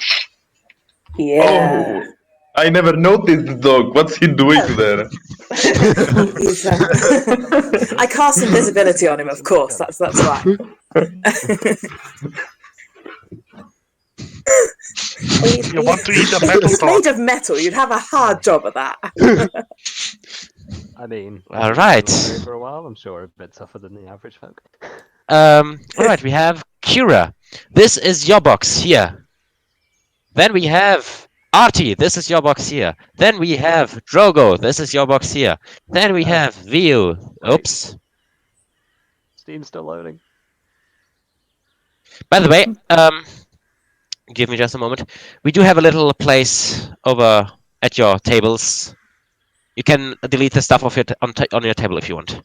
Yeah. Oh, I never noticed the dog. What's he doing there? He's, I cast invisibility on him, of course. That's why. You want to eat a metal He's dog? made of metal. You'd have a hard job at that. I mean, All I've been right. military for a while. I'm sure a bit tougher than the average folk. All right, we have Kira. This is your box here. Then we have Artie. This is your box here. Then we have Drogo. This is your box here. Then we have Vio. Oops. Steam's still loading. By the way, Give me just a moment. We do have a little place over at your tables. You can delete the stuff off your on your table if you want.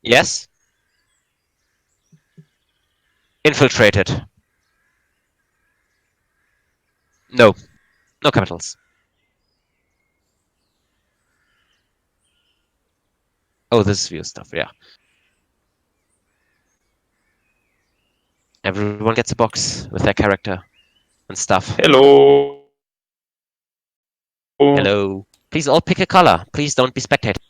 Yes? Infiltrated. No. No capitals. Oh, this is view stuff, yeah. Everyone gets a box with their character and stuff. Hello. Hello. Please all pick a color. Please don't be spectators.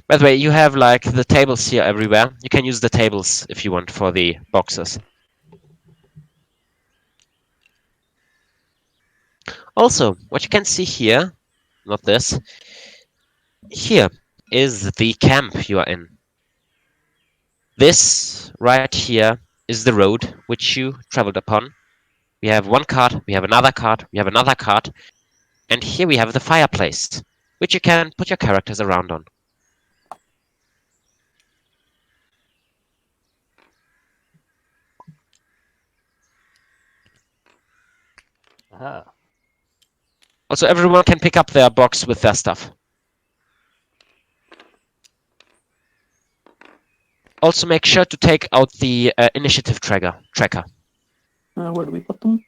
By the way, you have like the tables here everywhere. You can use the tables if you want for the boxes. Also, what you can see here, not this, here is the camp you are in. This right here is the road which you traveled upon. We have one card, we have another card, we have another card, and here we have the fireplace, which you can put your characters around on. Aha. Also, everyone can pick up their box with their stuff. Also, make sure to take out the initiative tracker. Where do we put them?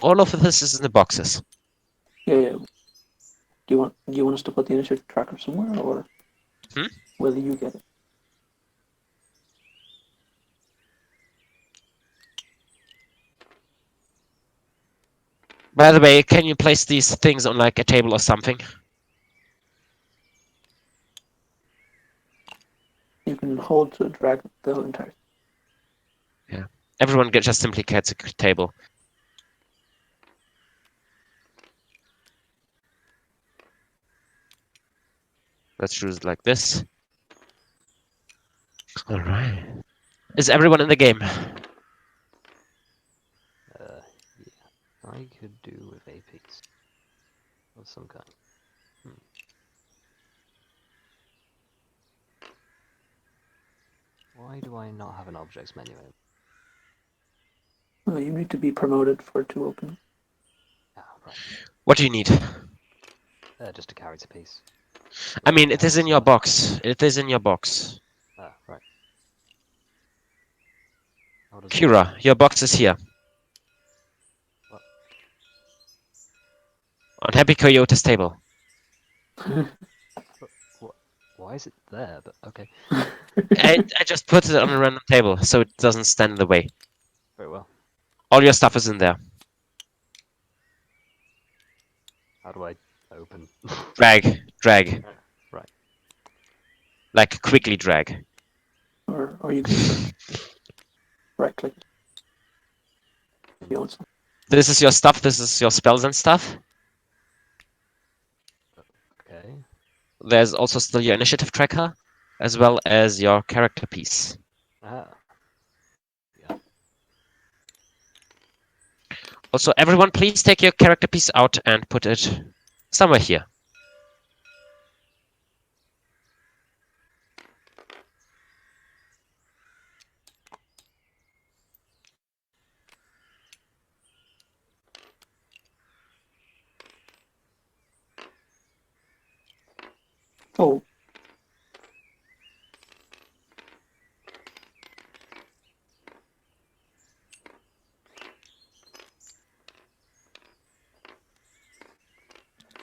All of this is in the boxes. Yeah. Do you want us to put the initiative tracker somewhere, or will you get it? By the way, can you place these things on like a table or something? You can hold to drag the entire. Yeah. Everyone just simply gets a table. Let's choose it like this. All right. Is everyone in the game? Yeah. I could do with a piece of some kind. Why do I not have an objects menu in? You need to be promoted for it to open. Ah, right. What do you need? Just to carry a piece. I mean, it is in your box. It is in your box. Ah, right. How does Kira, your box is here. What? On Happy Coyote's table. Why is it there? But okay. I just put it on a random table so it doesn't stand in the way. Very well. All your stuff is in there. How do I open? Drag. Right. Like quickly drag. or you can search. Right click. If you want some. This is your stuff. This is your spells and stuff. Okay. There's also still your initiative tracker, as well as your character piece. Ah. Also, everyone, please take your character piece out and put it somewhere here. Oh.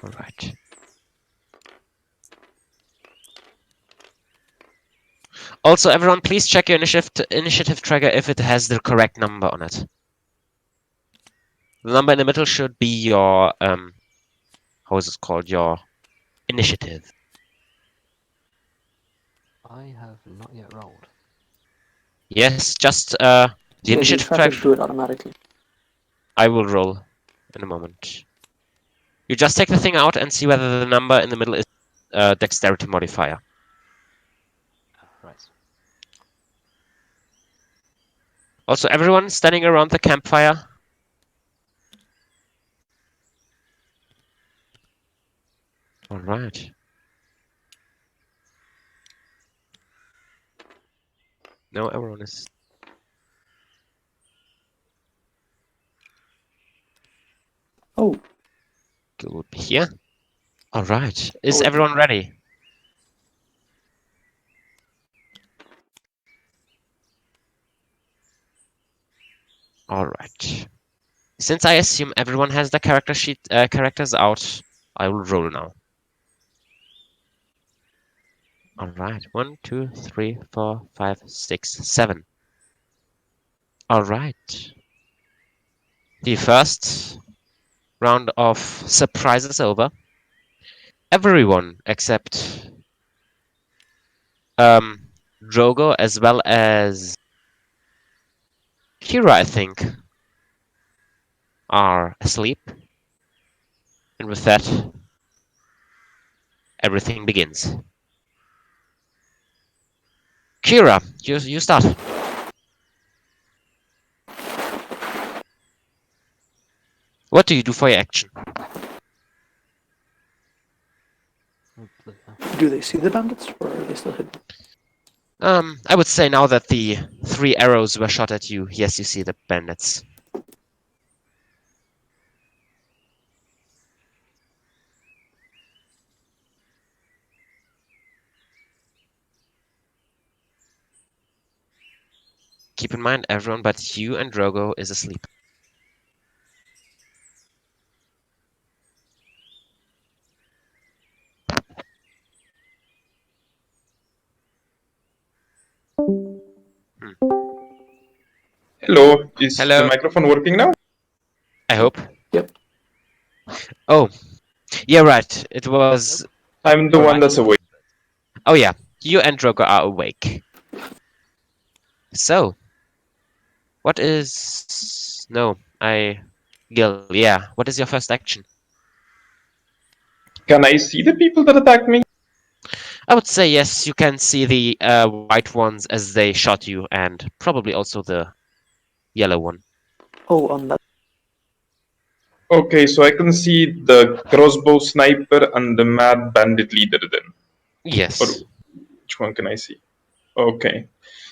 All right. Also, everyone, please check your initiative tracker if it has the correct number on it. The number in the middle should be your how is it called? Your initiative. I have not yet rolled. Yes, just the initiative trackers tracker. do it automatically. I will roll in a moment. You just take the thing out and see whether the number in the middle is dexterity modifier. Right. Also, everyone standing around the campfire. All right. No, everyone is. Oh, Gil would be here. All right. Is Oh, everyone ready? All right. Since I assume everyone has the character sheet characters out, I will roll now. All right. 1, 2, 3, 4, 5, 6, 7. All right. The first round of surprise is over. Everyone except Drogo as well as Kira, I think, are asleep. And with that, everything begins. Kira, you start. What do you do for your action? do they see the bandits, or are they still hidden? I would say now that the 3 arrows were shot at you, yes, you see the bandits. Keep in mind, everyone but you and Drogo is asleep. Hello, is Hello. the microphone working now? I hope. Yep. Oh, yeah, right. It was. I'm the one that's awake. Oh, yeah. You and Drogo are awake. So, what is. No, Gil, yeah. What is your first action? Can I see the people that attacked me? I would say yes, you can see the white ones as they shot you, and probably also the yellow one. Oh, on that. Okay, so I can see the crossbow sniper and the mad bandit leader then. Yes. Or which one can I see? Okay.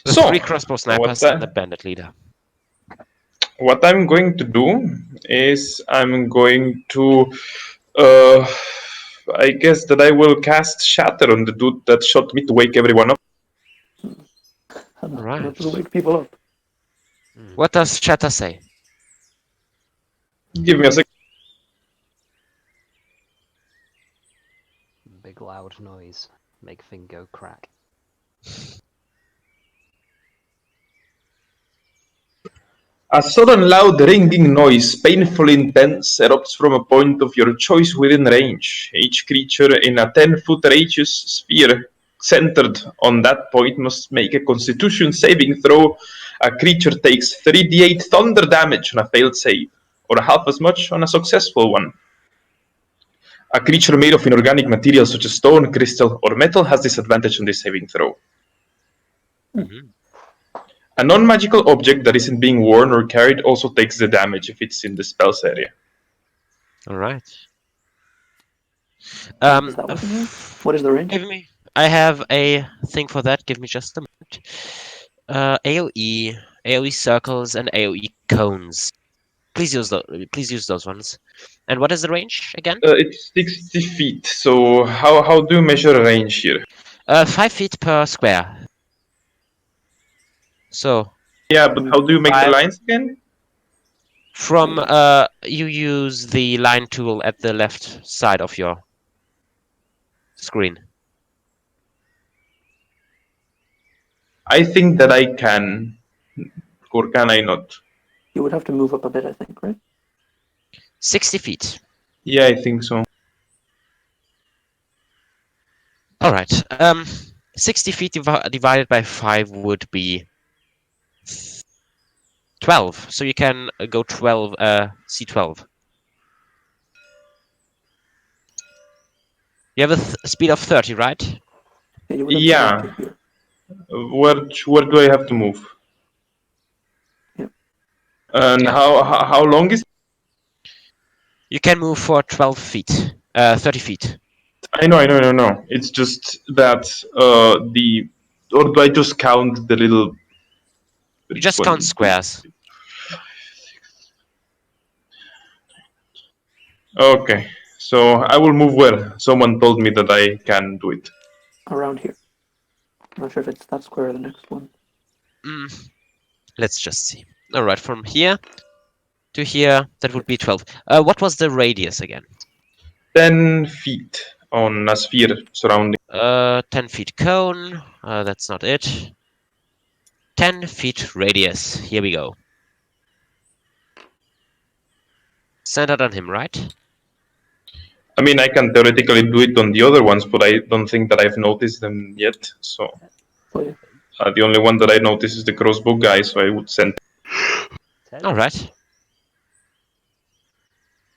The So, 3 crossbow snipers and the bandit leader. what I'm going to do is I'm going to I guess that I will cast Shatter on the dude that shot me to wake everyone up. Right. That will wake people up. What does Shatter say? Give me a second. Big loud noise. Make thing go crack. A sudden loud ringing noise, painfully intense, erupts from a point of your choice within range. Each creature in a 10-foot radius sphere centered on that point must make a constitution saving throw. A creature takes 3d8 thunder damage on a failed save, or half as much on a successful one. A creature made of inorganic material such as stone, crystal, or metal has disadvantage on this saving throw. A non-magical object that isn't being worn or carried also takes the damage if it's in the spell's area. All right. Is that what it is? What is the range? Give me. I have a thing for that. Give me just a moment. AOE circles, and AOE cones. Please use those ones. And what is the range again? It's 60 feet, so how do you measure range here? 5 feet per square. So. Yeah, but how do you make the lines again? From you use the line tool at the left side of your screen. I think that I can, or can I not? You would have to move up a bit, I think, right? 60 feet. Yeah, I think so. All right. 60 feet divided by 5 would be 12. So you can go 12. C12. You have a speed of 30, right? Yeah. Where do I have to move? And Yeah. how long is? You can move for 12 feet. 30 feet. I know. It's just that the or do I just count the little? You just count squares. Okay, so I will move where someone told me that I can do it. Around here. I'm not sure if it's that square or the next one. Let's just see. Alright, from here to here, that would be 12. What was the radius again? 10 feet on a sphere surrounding. 10 feet cone. That's not it. 10 feet radius. Here we go. Centered on him, right? I mean, I can theoretically do it on the other ones, but I don't think that I've noticed them yet. So Oh, yeah. the only one that I notice is the crossbow guy. So I would send. 10? Alright.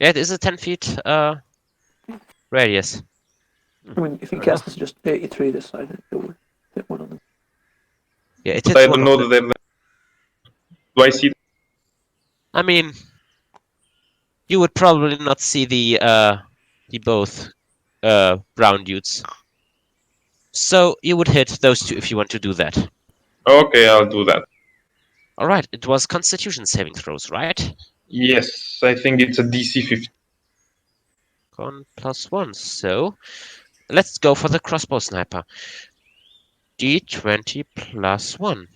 Yeah, it is a 10 feet radius. I mean, if you Fair cast enough. this just 83 this side, it would hit one of them. Yeah, it But hits I one don't of know them. that they're. Do I see? I mean, you would probably not see the both brown dudes. So you would hit those two if you want to do that. Okay, I'll do that. Alright, it was Constitution saving throws, right? Yes, I think it's a DC 50. Con +1. So let's go for the crossbow sniper. D20 +1.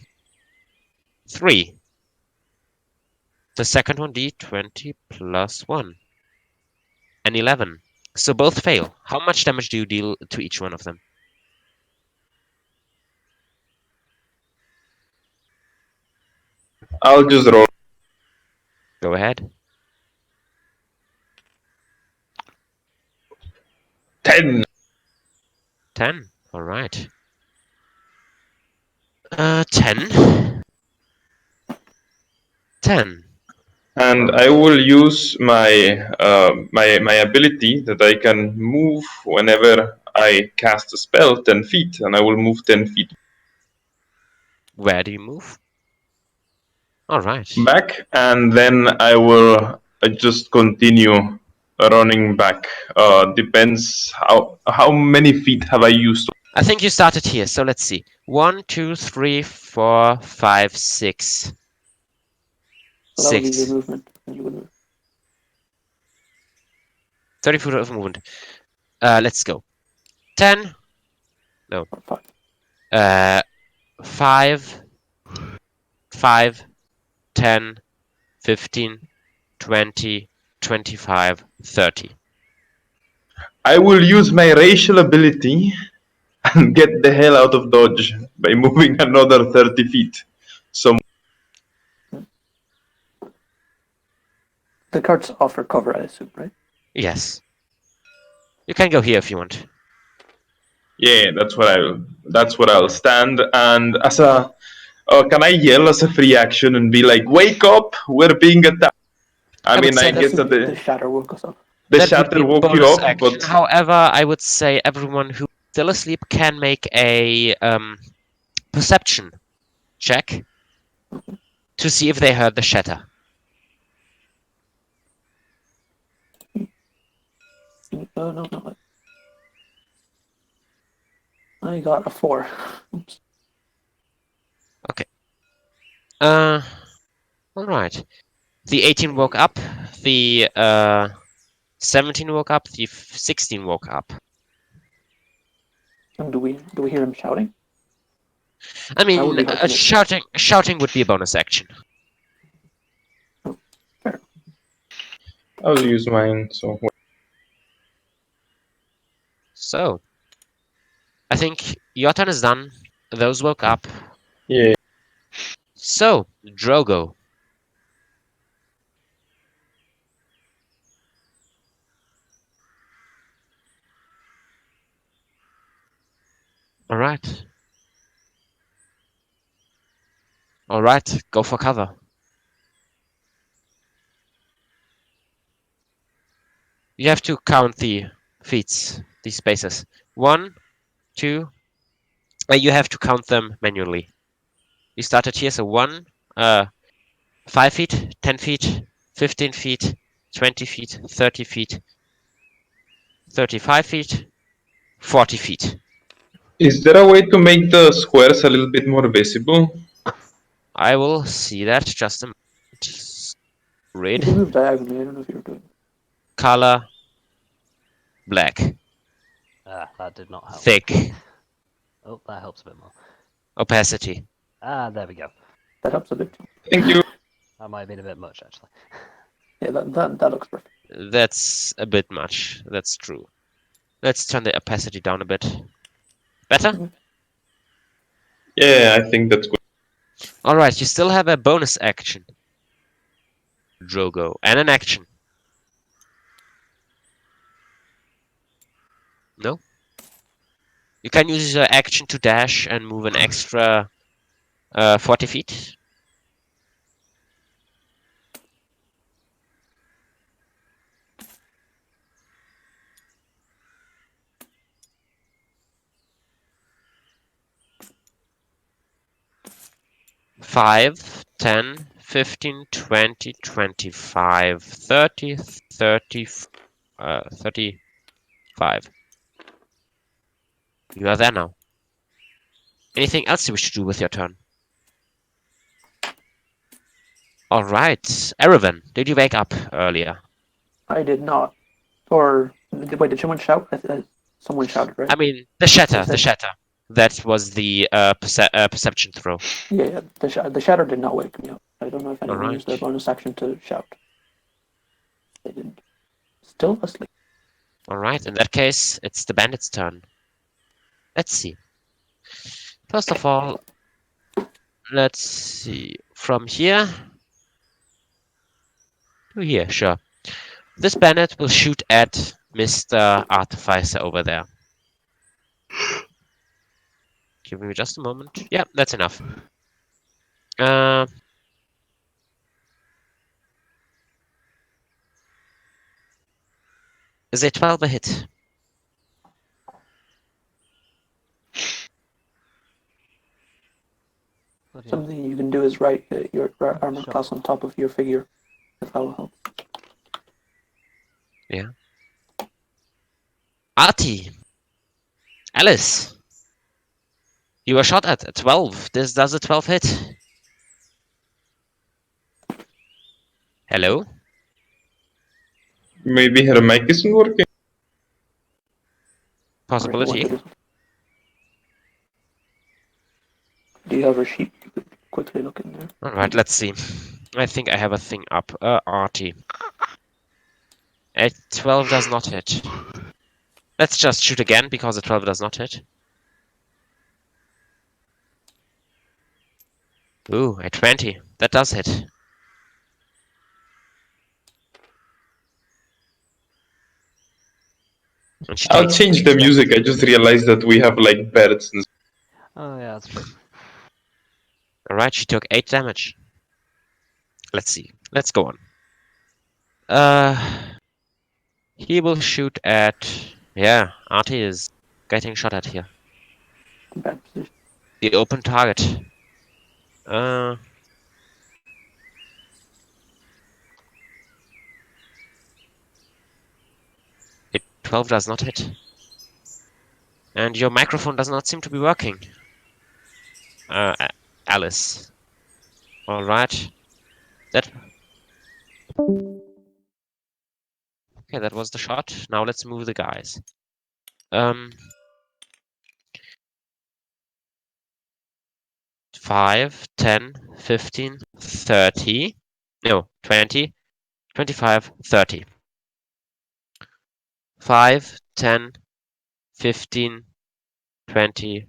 3. The second one, D20 +1. An 11. So both fail. How much damage do you deal to each one of them? I'll just roll. Go ahead. 10. 10. Alright. 10. 10. And I will use my ability that I can move whenever I cast a spell 10 feet, and I will move 10 feet Where do you move? Alright. back, and then I will just continue running back. Depends how many feet have I used. I think you started here, so let's see. 1, 2, 3, 4, 5, 6. So that would be your 6. movement, and you would move. 30 foot of movement. Let's go. 10. Or 5. 5. 5. 10. 15. 20. 25. 30. I will use my racial ability and get the hell out of dodge by moving another 30 feet. So The cards offer cover, I assume, right? Yes. You can go here if you want. yeah, that's what I'll stand. And as a can I yell as a free action and be like, "Wake up! We're being attacked." I would mean, I say guess that the shatter woke us up. the that would shatter be woke you bonus up, action. but However, I would say everyone who's still asleep can make a perception check to see if they heard the shatter. No. I got a 4. Oops. All right. The 18 woke up. The 17 woke up. The 16 woke up. And do we hear him shouting? I That would mean, be hard to miss. shouting would be a bonus action. Fair. I'll use mine. So, I think your turn is done. Those woke up. Yeah. So, Drogo. All right. All right. Go for cover. You have to count the feats, these spaces. 1, 2. You have to count them manually. You started here, so 1, 5 feet, 10 feet, 15 feet, 20 feet, 30 feet, 35 feet, 40 feet. Is there a way to make the squares a little bit more visible? I will see that just a moment. You Red, can move diagonally. I don't know if you were doing. color, black, Ah, that did not help. thick, Oh, that helps a bit more. opacity. Ah, there we go. That helps a bit. Thank you. That might have been a bit much, actually. Yeah, that looks perfect. That's a bit much. That's true. Let's turn the opacity down a bit. Better? Yeah, I think that's good. Alright, you still have a bonus action, Drogo, and an action. No? You can use your action to dash and move an extra 40 feet. Five, 10, 15, 20, 25, 30, 30, 35. You are there now. Anything else you wish to do with your turn? Alright, Erevan, did you wake up earlier? I did not. Or wait, did someone shout? Someone shouted, right? I mean, the shatter, said- the shatter. That was the perception throw. Yeah. The shatter did not wake me up. I don't know if anyone Alright. used their bonus action to shout. They didn't. Still asleep. Alright, in that case, it's the bandit's turn. Let's see. First of all, let's see. From here to here, sure. This bandit will shoot at Mr. Artificer over there. Give me just a moment. Yeah, that's enough. Is a 12 a hit? Bloody hell. Something you can do is write your armor Sure. class on top of your figure. If that will help. Yeah. Artie! Alice! You were shot at 12. Does a 12 hit? Hello? Maybe her mic isn't working. Possibility. Do you have a sheet? You could quickly look in there. Alright, let's see. I think I have a thing up. Artie. A 12 does not hit. Let's just shoot again, because a 12 does not hit. Ooh, a 20. That does hit. And she I'll takes change the music. I just realized that we have like birds and Oh, yeah, that's true. Alright, she took 8 damage. Let's see. Let's go on. He will shoot at... Yeah, Artie is getting shot at here. Bad position. The open target. A 12 does not hit. And your microphone does not seem to be working. Alice. Alright. That... Okay, that was the shot. Now let's move the guys. 5, 10, 15, 30. No, 20, 25, 30. 5, 10, 15, 20,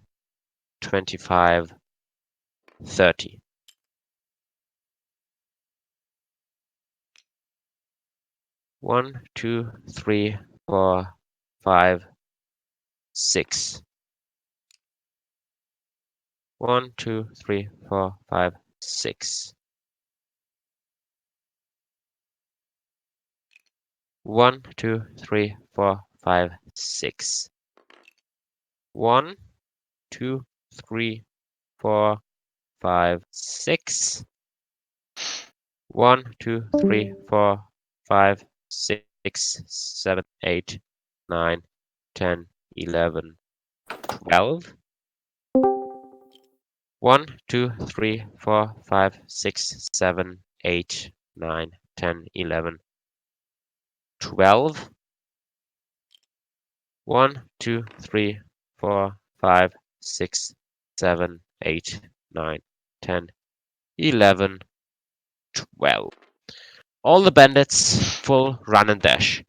25, 30. One, two, three, 4, 5, 6. 1, 2, 3, 4, 5, 6. 1, 2, 3, 4, 5, 6. 1, 2, 3, 4, 5, 6. 1, 2, 3, 4, 5, 6, 7, 8, 9, 10, 11, 12. 1, 2, 3, 4, 5, 6, 7, 8, 9, 10, 11, 12. 1, 2, 3, 4, 5, 6, 7, 8, 9, 10, 11, 12. All the bandits full run and dash.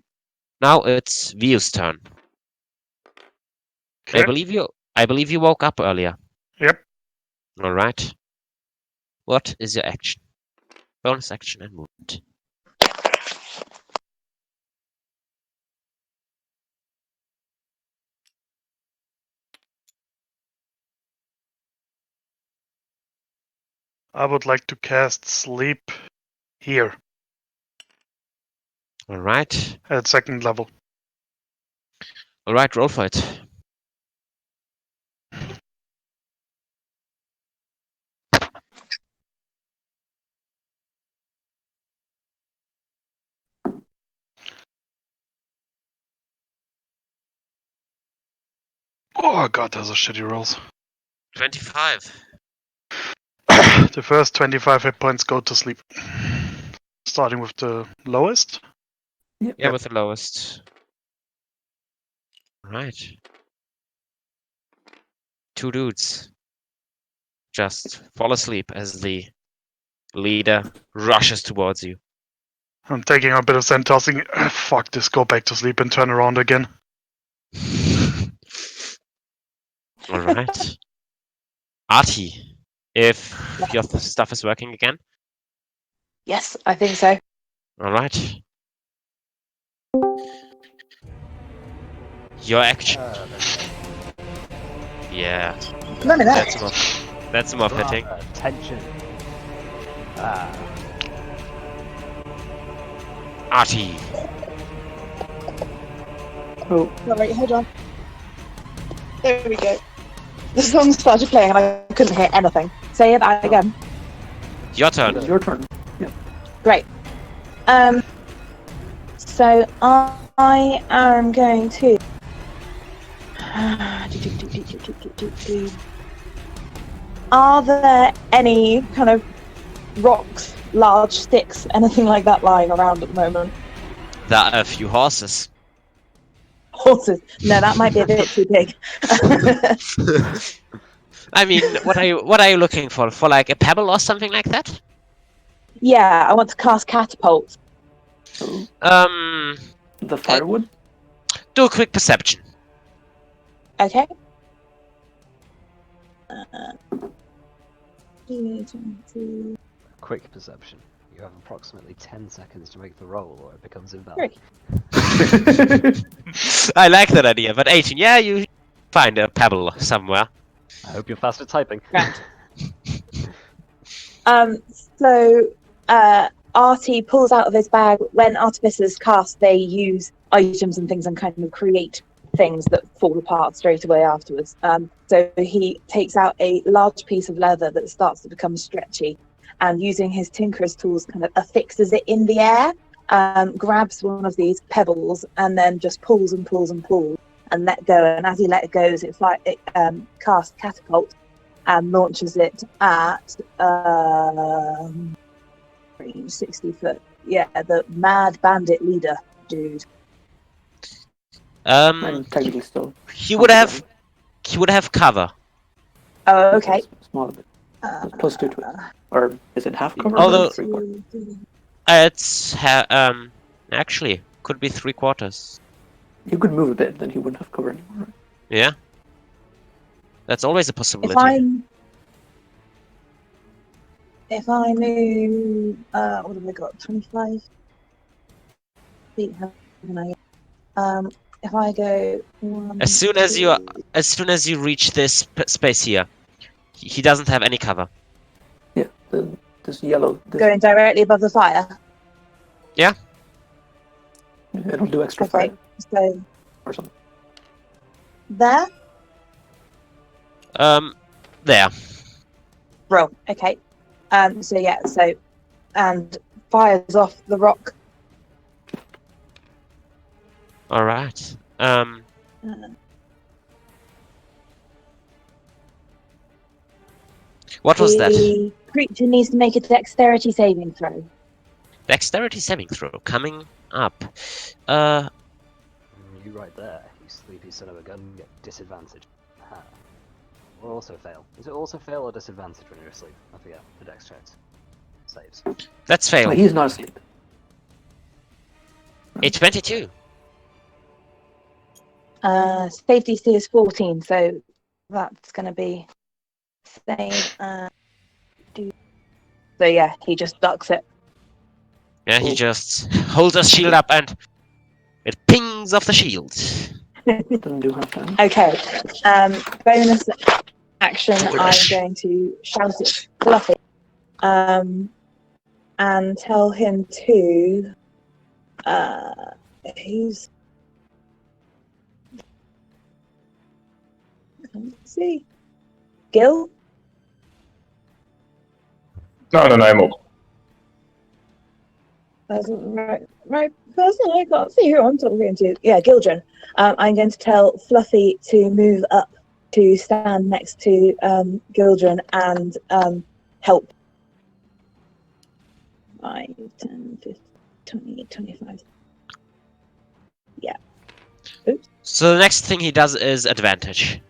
Now it's View's turn. Okay. I believe you woke up earlier. Yep. All right. What is your action? Bonus action and movement. I would like to cast sleep here All right. at 2nd level. All right. Roll for it. Oh god, those are shitty rolls. 25. The first 25 hit points go to sleep. Starting with the lowest. Yeah, with the lowest. All right. 2 dudes just fall asleep as the leader rushes towards you. I'm taking a bit of sense, tossing. Fuck this, go back to sleep and turn around again. All right. Artie, if your stuff is working again. Yes, I think so. All right. Your action. Yeah, None of that. that's more fitting. Tension. Artie. Oh, Alright, hold on. There we go. The song started playing and I couldn't hear anything. Say that again. Your turn. it's your turn. Great. So I am going to. Are there any kind of rocks, large sticks, anything like that lying around at the moment? There are a few horses. Horses? No, that might be a bit too big. I mean, what are you looking for? For like a pebble or something like that? Yeah, I want to cast catapults. The firewood? Do a quick perception. Okay. Quick perception. You have approximately 10 seconds to make the roll, or it becomes invalid. I like that idea, but 18, yeah, you find a pebble somewhere. I hope you're fast at typing. Right. So Artie pulls out of his bag. When artificers cast, they use items and things and kind of create things that fall apart straight away afterwards. So he takes out a large piece of leather that starts to become stretchy, and using his tinkerer's tools kind of affixes it in the air, grabs one of these pebbles and then just pulls and pulls and pulls and let go. And as he let it go, it casts catapult and launches it at 60 foot. Yeah, the mad bandit leader dude. And technically still. He would have cover. Oh, okay. Small bit. Plus 2 to it. Or is it half cover? Although- or 3/4? It's actually could be 3/4. You could move a bit, then he wouldn't have cover anymore. Right? Yeah, that's always a If possibility. I move, what have I got? 25 feet. How can I? If I go. As soon as you reach this space here, he doesn't have any cover. Yeah, this yellow. Going directly above the fire. It'll do extra Okay, fire so or something. there. There. Bro. Okay. So yeah. So, and fires off the rock. All right. What was that? The creature needs to make a dexterity saving throw. Dexterity saving throw coming up. You right there, you sleepy son of a gun, get disadvantage. Ha. Or also fail. Is it also fail or disadvantage when you're asleep? I forget. The dex checks. Saves. Let's fail. He's not asleep. A 22. Safety DC is 14, so that's going to be save. So yeah, he just ducks it. Yeah, he Cool. just holds his shield up and it pings off the shield. Doesn't do half damage. Okay. Bonus action. I'm going to shout at Fluffy, and tell him to. Who's? Let's see. Gil. No, I'm okay. That's right person. I can't see who I'm talking to. Yeah, Gildren. I'm going to tell Fluffy to move up to stand next to Gildren and help. 5, 10, 15, 20, 25. Yeah. Oops. So the next thing he does is advantage.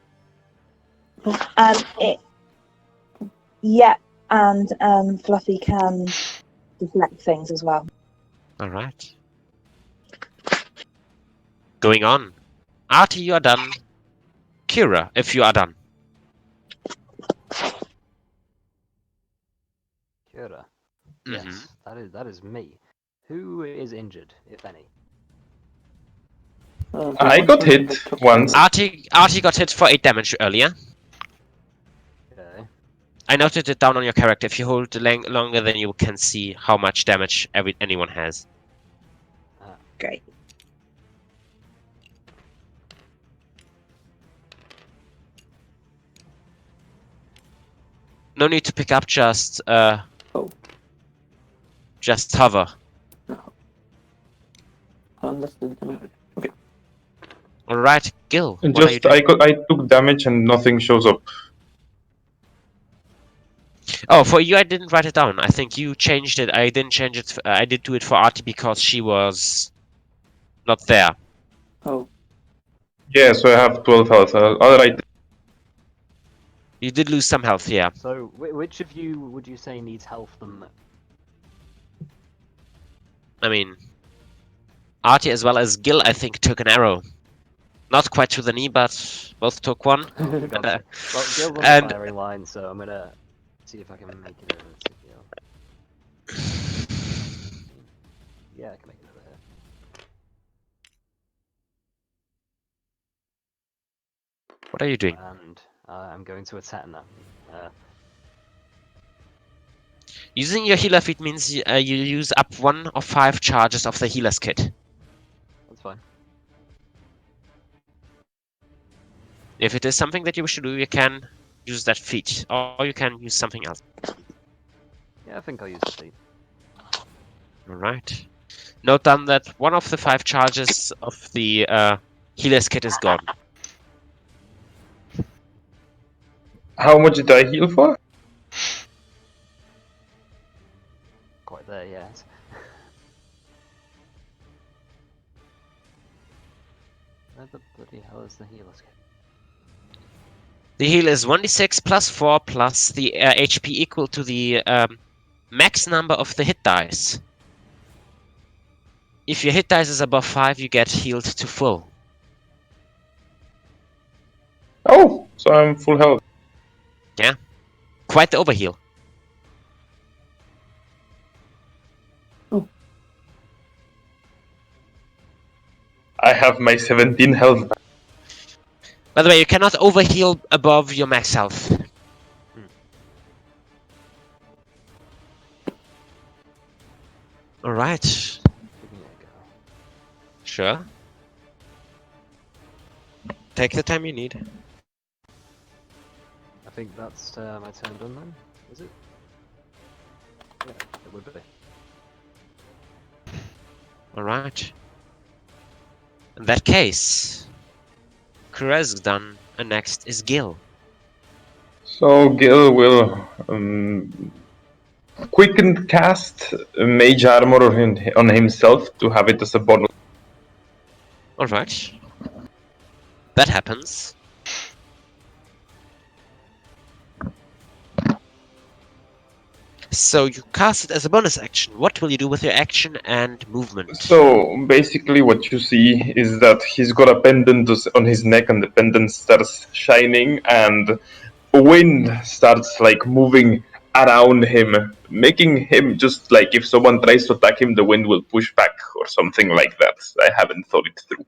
Yeah, and Fluffy can deflect things as well. Alright. Going on. Artie, you are done. Kira, if you are done. Kira. Mhm. Yes, that is me. Who is injured, if any? I got hit once. Artie got hit for 8 damage earlier. Okay. I noted it down on your character. If you hold longer, then you can see how much damage anyone has. Great. No need to pick up, just Oh. just hover. Unless the damage. Okay. Alright, Gil. And What are you just doing? I took damage and nothing shows up. Oh, for you, I didn't write it down. I think you changed it. I didn't change it. I did do it for Artie because she was not there. Oh. Yeah, so I have 12 health. I'll write. You did lose some health, yeah. So, which of you would you say needs health the most? I mean, Artie as well as Gil, I think, took an arrow. Not quite to the knee, but both took one. Gotcha. Well, Gil's on and- the firing line, so I'm gonna see if I can make it over to Gil. Yeah, I can make it over here. What are you doing? And I'm going to attack now. Using your healer feat means you use up 1 of 5 charges of the healer's kit. That's fine. If it is something that you wish to do, you can use that feat, or you can use something else. Yeah, I think I'll use the feat. Alright. Note down that 1 of the 5 charges of the healer's kit is gone. How much did I heal for? Quite there yet. Where the bloody hell is the healer's kit? The heal is 1d6 plus 4 plus the HP equal to the max number of the hit dice. If your hit dice is above 5, you get healed to full. Oh, so I'm full health. Quite the overheal. I have my 17 health. By the way, you cannot overheal above your max health. Alright. Giving it a go. Sure. Take the time you need. I think that's my turn done then, is it? Yeah, it would be. Alright. In that case, Kurez is done, and next is Gil. So Gil will quicken cast Mage Armor on himself to have it as a bonus. Alright. That happens. So you cast it as a bonus action. What will you do with your action and movement? So basically, what you see is that he's got a pendant on his neck, and the pendant starts shining, and wind starts like moving around him, making him just like if someone tries to attack him, the wind will push back or something like that. I haven't thought it through.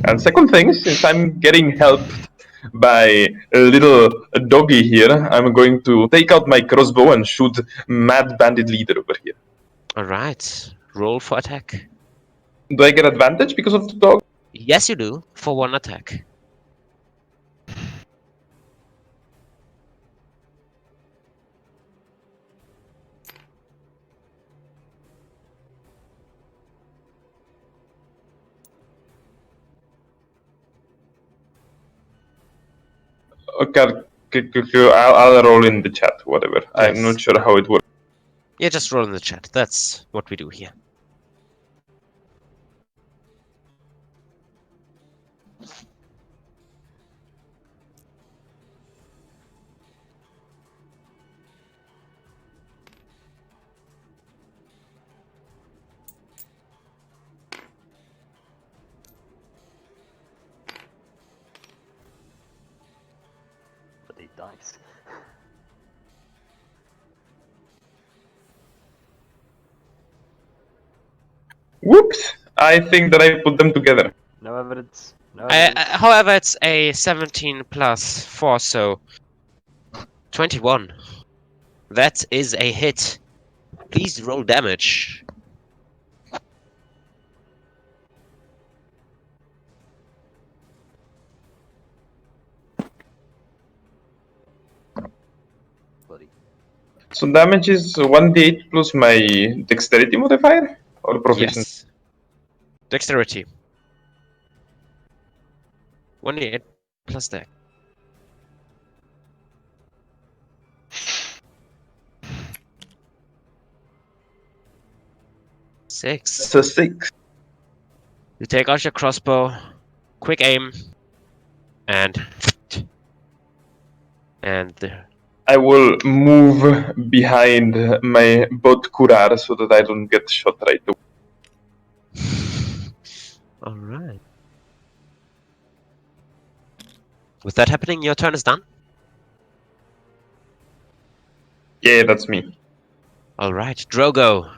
And second thing, since I'm getting helped by a little doggy here, I'm going to take out my crossbow and shoot Mad Bandit Leader over here. Alright. Roll for attack. Do I get advantage because of the dog? Yes, you do, for one attack. Okay, I'll roll in the chat, whatever. I'm Yes. not sure how it works. Yeah, just roll in the chat. That's what we do here. Bloody dice. Whoops! I think that I put them together. No evidence. No evidence. However, it's a 17 plus 4, so 21. That is a hit. Please roll damage. Bloody. So damage is 1d8 plus my dexterity modifier? Or proficiency? Yes. Dexterity. 1d8 plus dex. Six. It's a 6. You take out your crossbow, quick aim, and I will move behind my boat Kurar so that I don't get shot right away. all right. With that happening, your turn is done. Yeah, that's me. All right, Drogo.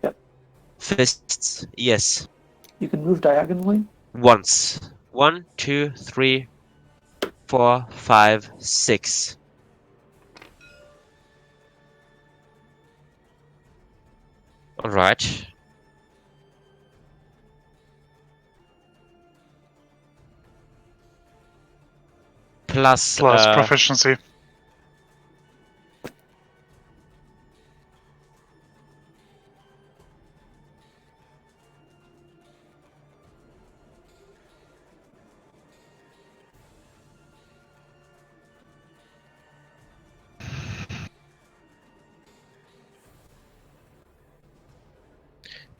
Yep. Fists, yes. You can move diagonally. Once. 1, 2, 3, 4, 5, 6. All right. Plus proficiency.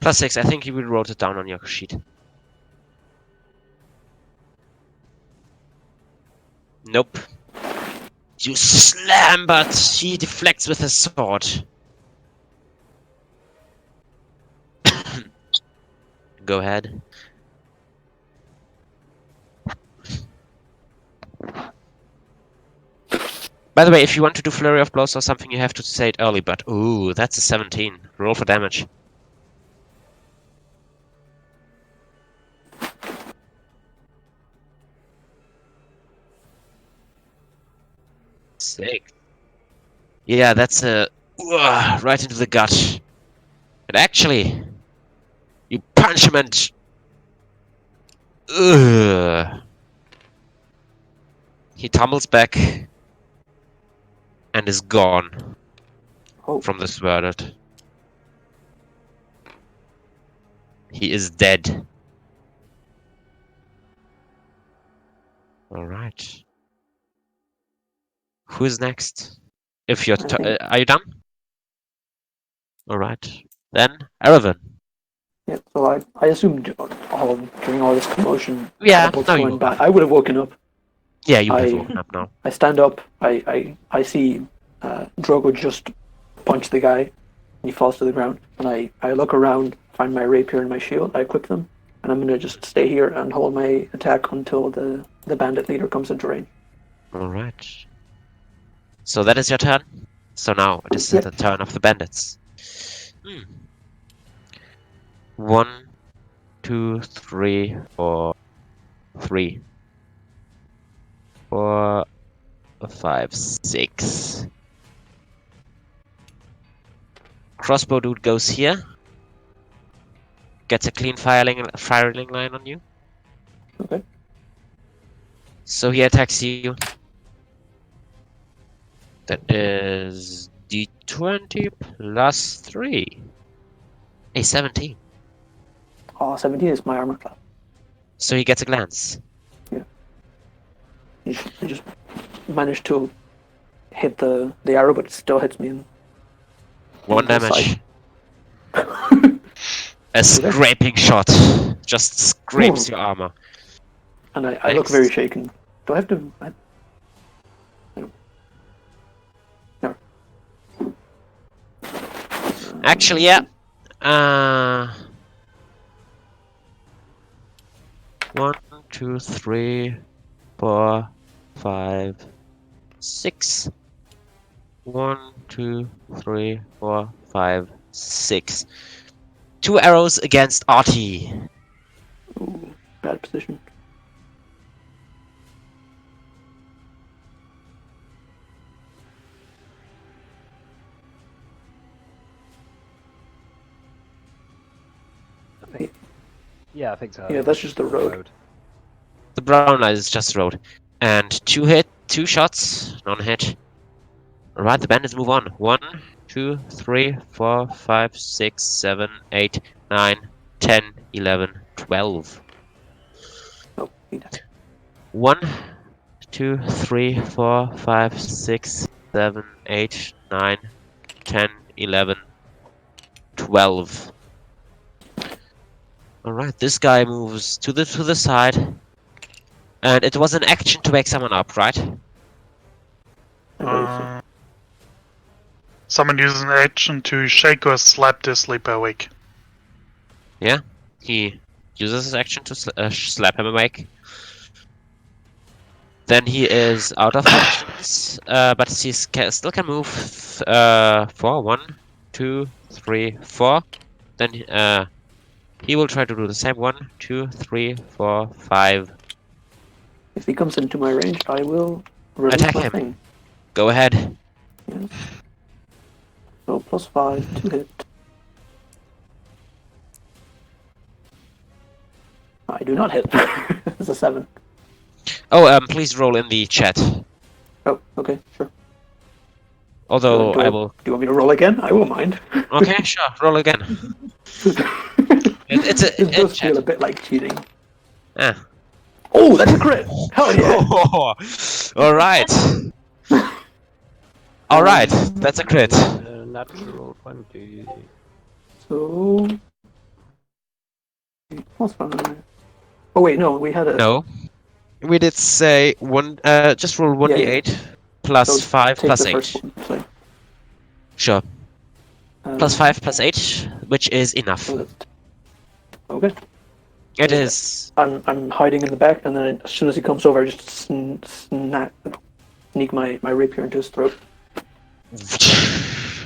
plus 6. I think you will wrote it down on your sheet. Nope. You slam, but he deflects with his sword. Go ahead. By the way, if you want to do flurry of blows or something, you have to say it early. But ooh, that's a 17. Roll for damage. Six. Yeah, that's a right into the gut. And actually, you punch him and He tumbles back and is gone Oh. from this world. He is dead. All right. Who is next? If you're, I think- are you done? All right. Then Aravan. Yeah, so I assumed during all this commotion, Yeah, catapults now you going woke by, I would have woken up. Yeah, you have I- woken up now. I stand up. I see Drogo just punch the guy, and he falls to the ground. And I look around, find my rapier and my shield. I equip them, and I'm gonna just stay here and hold my attack until the bandit leader comes into range. All right. So that is your turn. So now it is Yep. the turn of the bandits. 1, 2, 3, 4, 3, 4, 5, 6. Crossbow dude goes here. Gets a clean firing line on you. Okay. So he attacks you. That is D20 plus 3. A 17. Oh, 17 is my armor class. So he gets a glance. I just managed to hit the arrow, but it still hits me in 1 the damage. side. A scraping shot. Just scrapes your armor. And I look very shaken. Do I have to... No. Actually, yeah. 1, 2, 3, 4, 5, 6. 1, 2, 3, 4, 5, 6. 2 arrows against Artie. Ooh, bad position. Yeah, I think so. Yeah, that's just the road. The brown line is just road. And 2 shots, non-hit. Alright, the bandits move on. 1, 2, 3, 4, 5, 6, 7, 8, 9, 10, 11, 12. Oh, he died. 1, 2, 3, 4, 5, 6, 7, 8, 9, 10, 11, 12. Alright, this guy moves to the side. And it was an action to wake someone up, right? I believe so. Someone uses an action to shake or slap the sleeper awake. Yeah, he uses his action to slap him awake. Then he is out of actions, but he still can move 4. 1, 2, 3, 4. Then he will try to do the same. 1, 2, 3, 4, 5. If he comes into my range, I will release Attack my him. thing. Go ahead. Yes. So +5 to hit. I do not hit. It's a 7. Oh, please roll in the chat. Oh, okay, sure. Although do I will. Do you want me to roll again? I won't mind. Okay, sure. Roll again. It's a It does chat. feel a bit like cheating. Ah. Oh, that's a crit! Hell yeah! All right. All right. That's a crit. Natural 20. So... +5. Oh wait, no, we had a... No. We did say one. Just roll 1d8 plus So 5 take plus the 8. first one, sorry. Sure. Plus 5 plus 8, which is enough. so that's- Okay. It is. I'm hiding in the back, and then as soon as he comes over, I just sneak my rapier into his throat.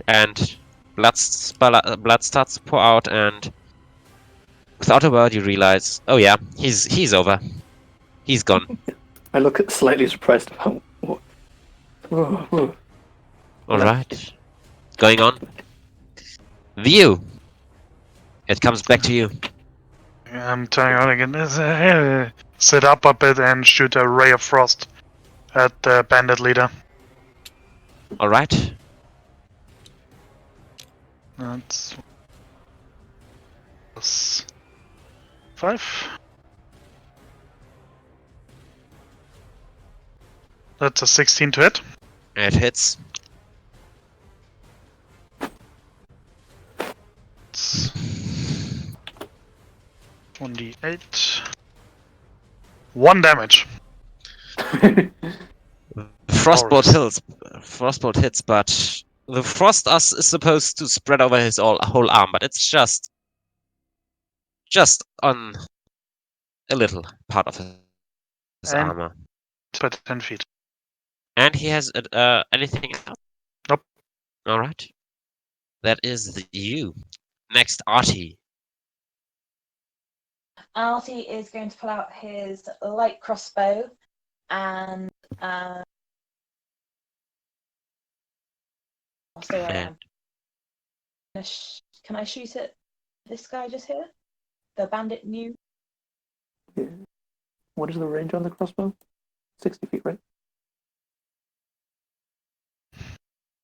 And blood starts to pour out, and without a word, you realize, oh yeah, he's over. He's gone. I look slightly surprised about what. All right. Going on. View. It comes back to you. I'm turning on again. Sit up a bit and shoot a ray of frost At the bandit leader. Alright. That's 5. That's a 16 to hit. It hits. It's 1d8. 1 damage. Frostbolt Glorious. Frostbolt hits, but the frost is supposed to spread over his whole arm, but it's just on a little part of his And- armor. But 10 feet. And he has anything else? Nope. All right. That is you. Next, Artie. Artie is going to pull out his light crossbow and I'll stay where I am. Can I shoot at this guy just here? The bandit new? What is the range on the crossbow? 60 feet, right?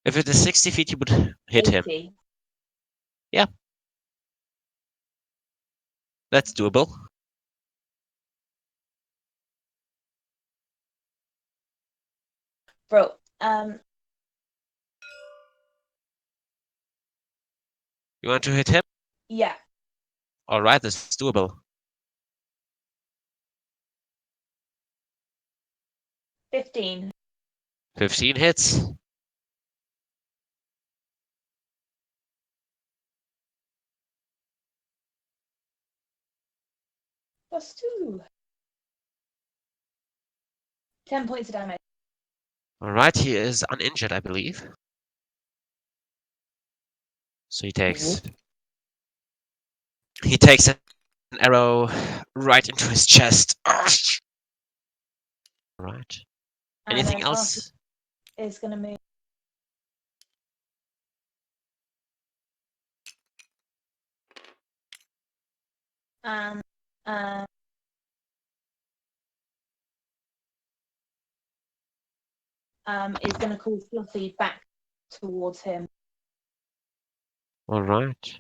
If it is 60 feet, you would hit him. 80. That's doable. Bro, You want to hit him? yeah, All right, this is doable. 15. 15 hits. Plus 2. 10 points of damage. All right, he is uninjured, I believe. So he takes an arrow right into his chest. All right. And Anything then else? Artie is going to move. And is going to call Fluffy back towards him. All right.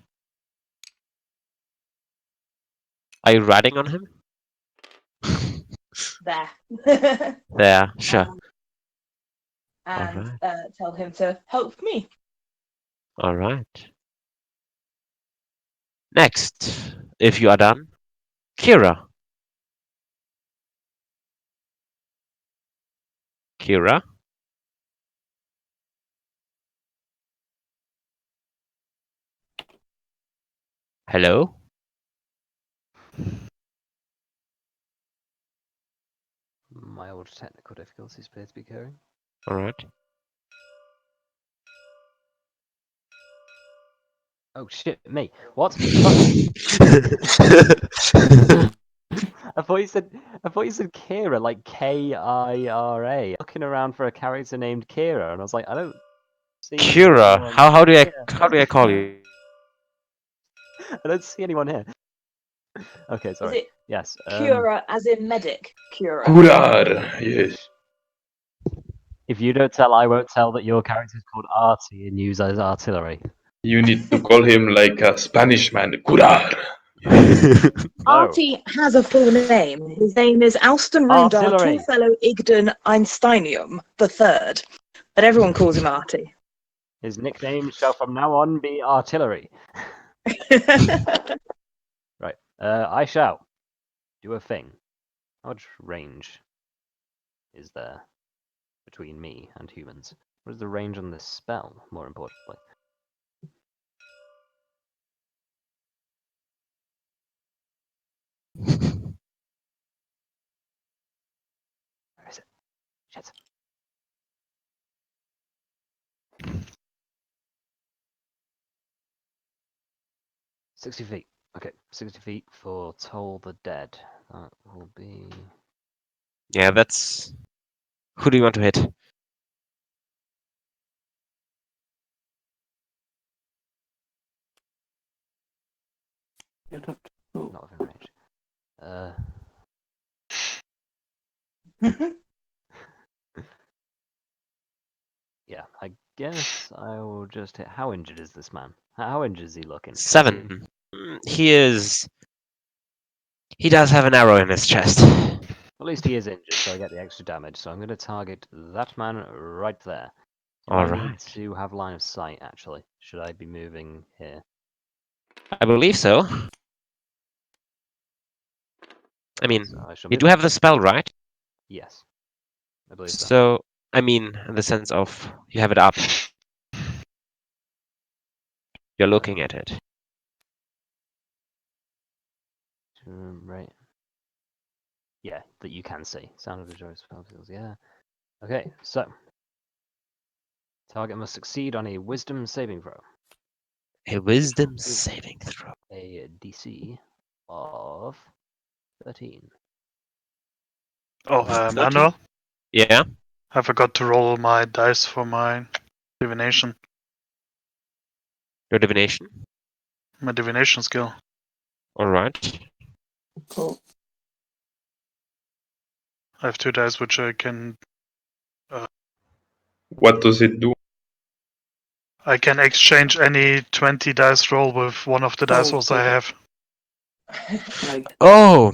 Are you riding on him? There. There, sure. And Alright. tell him to help me. All right. Next, if you are done, Kira. Kira? Hello? Mild technical difficulties appear to be occurring. All right. Oh shit, me. What? I thought you said Kira, like Kira. Looking around for a character named Kira, and I was like, I don't see Kira, anyone how do here. I call you? I don't see anyone here. Okay, sorry. Is it Yes. Cura as in medic? Cura. Curar, yes. If you don't tell, I won't tell that your character is called Artie and use as artillery. You need to call him like a Spanish man. Curar. No. Artie has a full name. His name is Alston Rudar Artillery. Tallfellow Igden Einsteinium III. But everyone calls him Artie. His nickname shall from now on be Artillery. Right. I shall do a thing. How much range is there between me and humans? What is the range on this spell, more importantly? Where is it? Shit. $60 feet. Okay, 60 feet for Toll the Dead. That will be... Yeah, that's... Who do you want to hit? You'd have to- not within range. guess I will just hit. How injured is this man? How injured is he looking? 7. He is. He does have an arrow in his chest. At least he is injured, so I get the extra damage. So I'm going to target that man right there. Do I Alright. need to have line of sight, actually? Should I be moving here? I believe so. I mean, So I shall you move. do have the spell, right? Yes. I believe so. So, I mean, in the sense of you have it up. You're looking at it. Right. Yeah, that you can see. Sound of the joyous spells, yeah. Okay, so. Target must succeed on a wisdom saving throw. A wisdom saving throw. A DC of 13. Oh, 13? Manuel, Yeah. I forgot to roll my dice for my divination. Your divination. My divination skill. Alright. Cool. I have 2 dice which I can. What does it do? I can exchange any 20 dice roll with one of the dice Oh, rolls I okay. have. Like, Oh.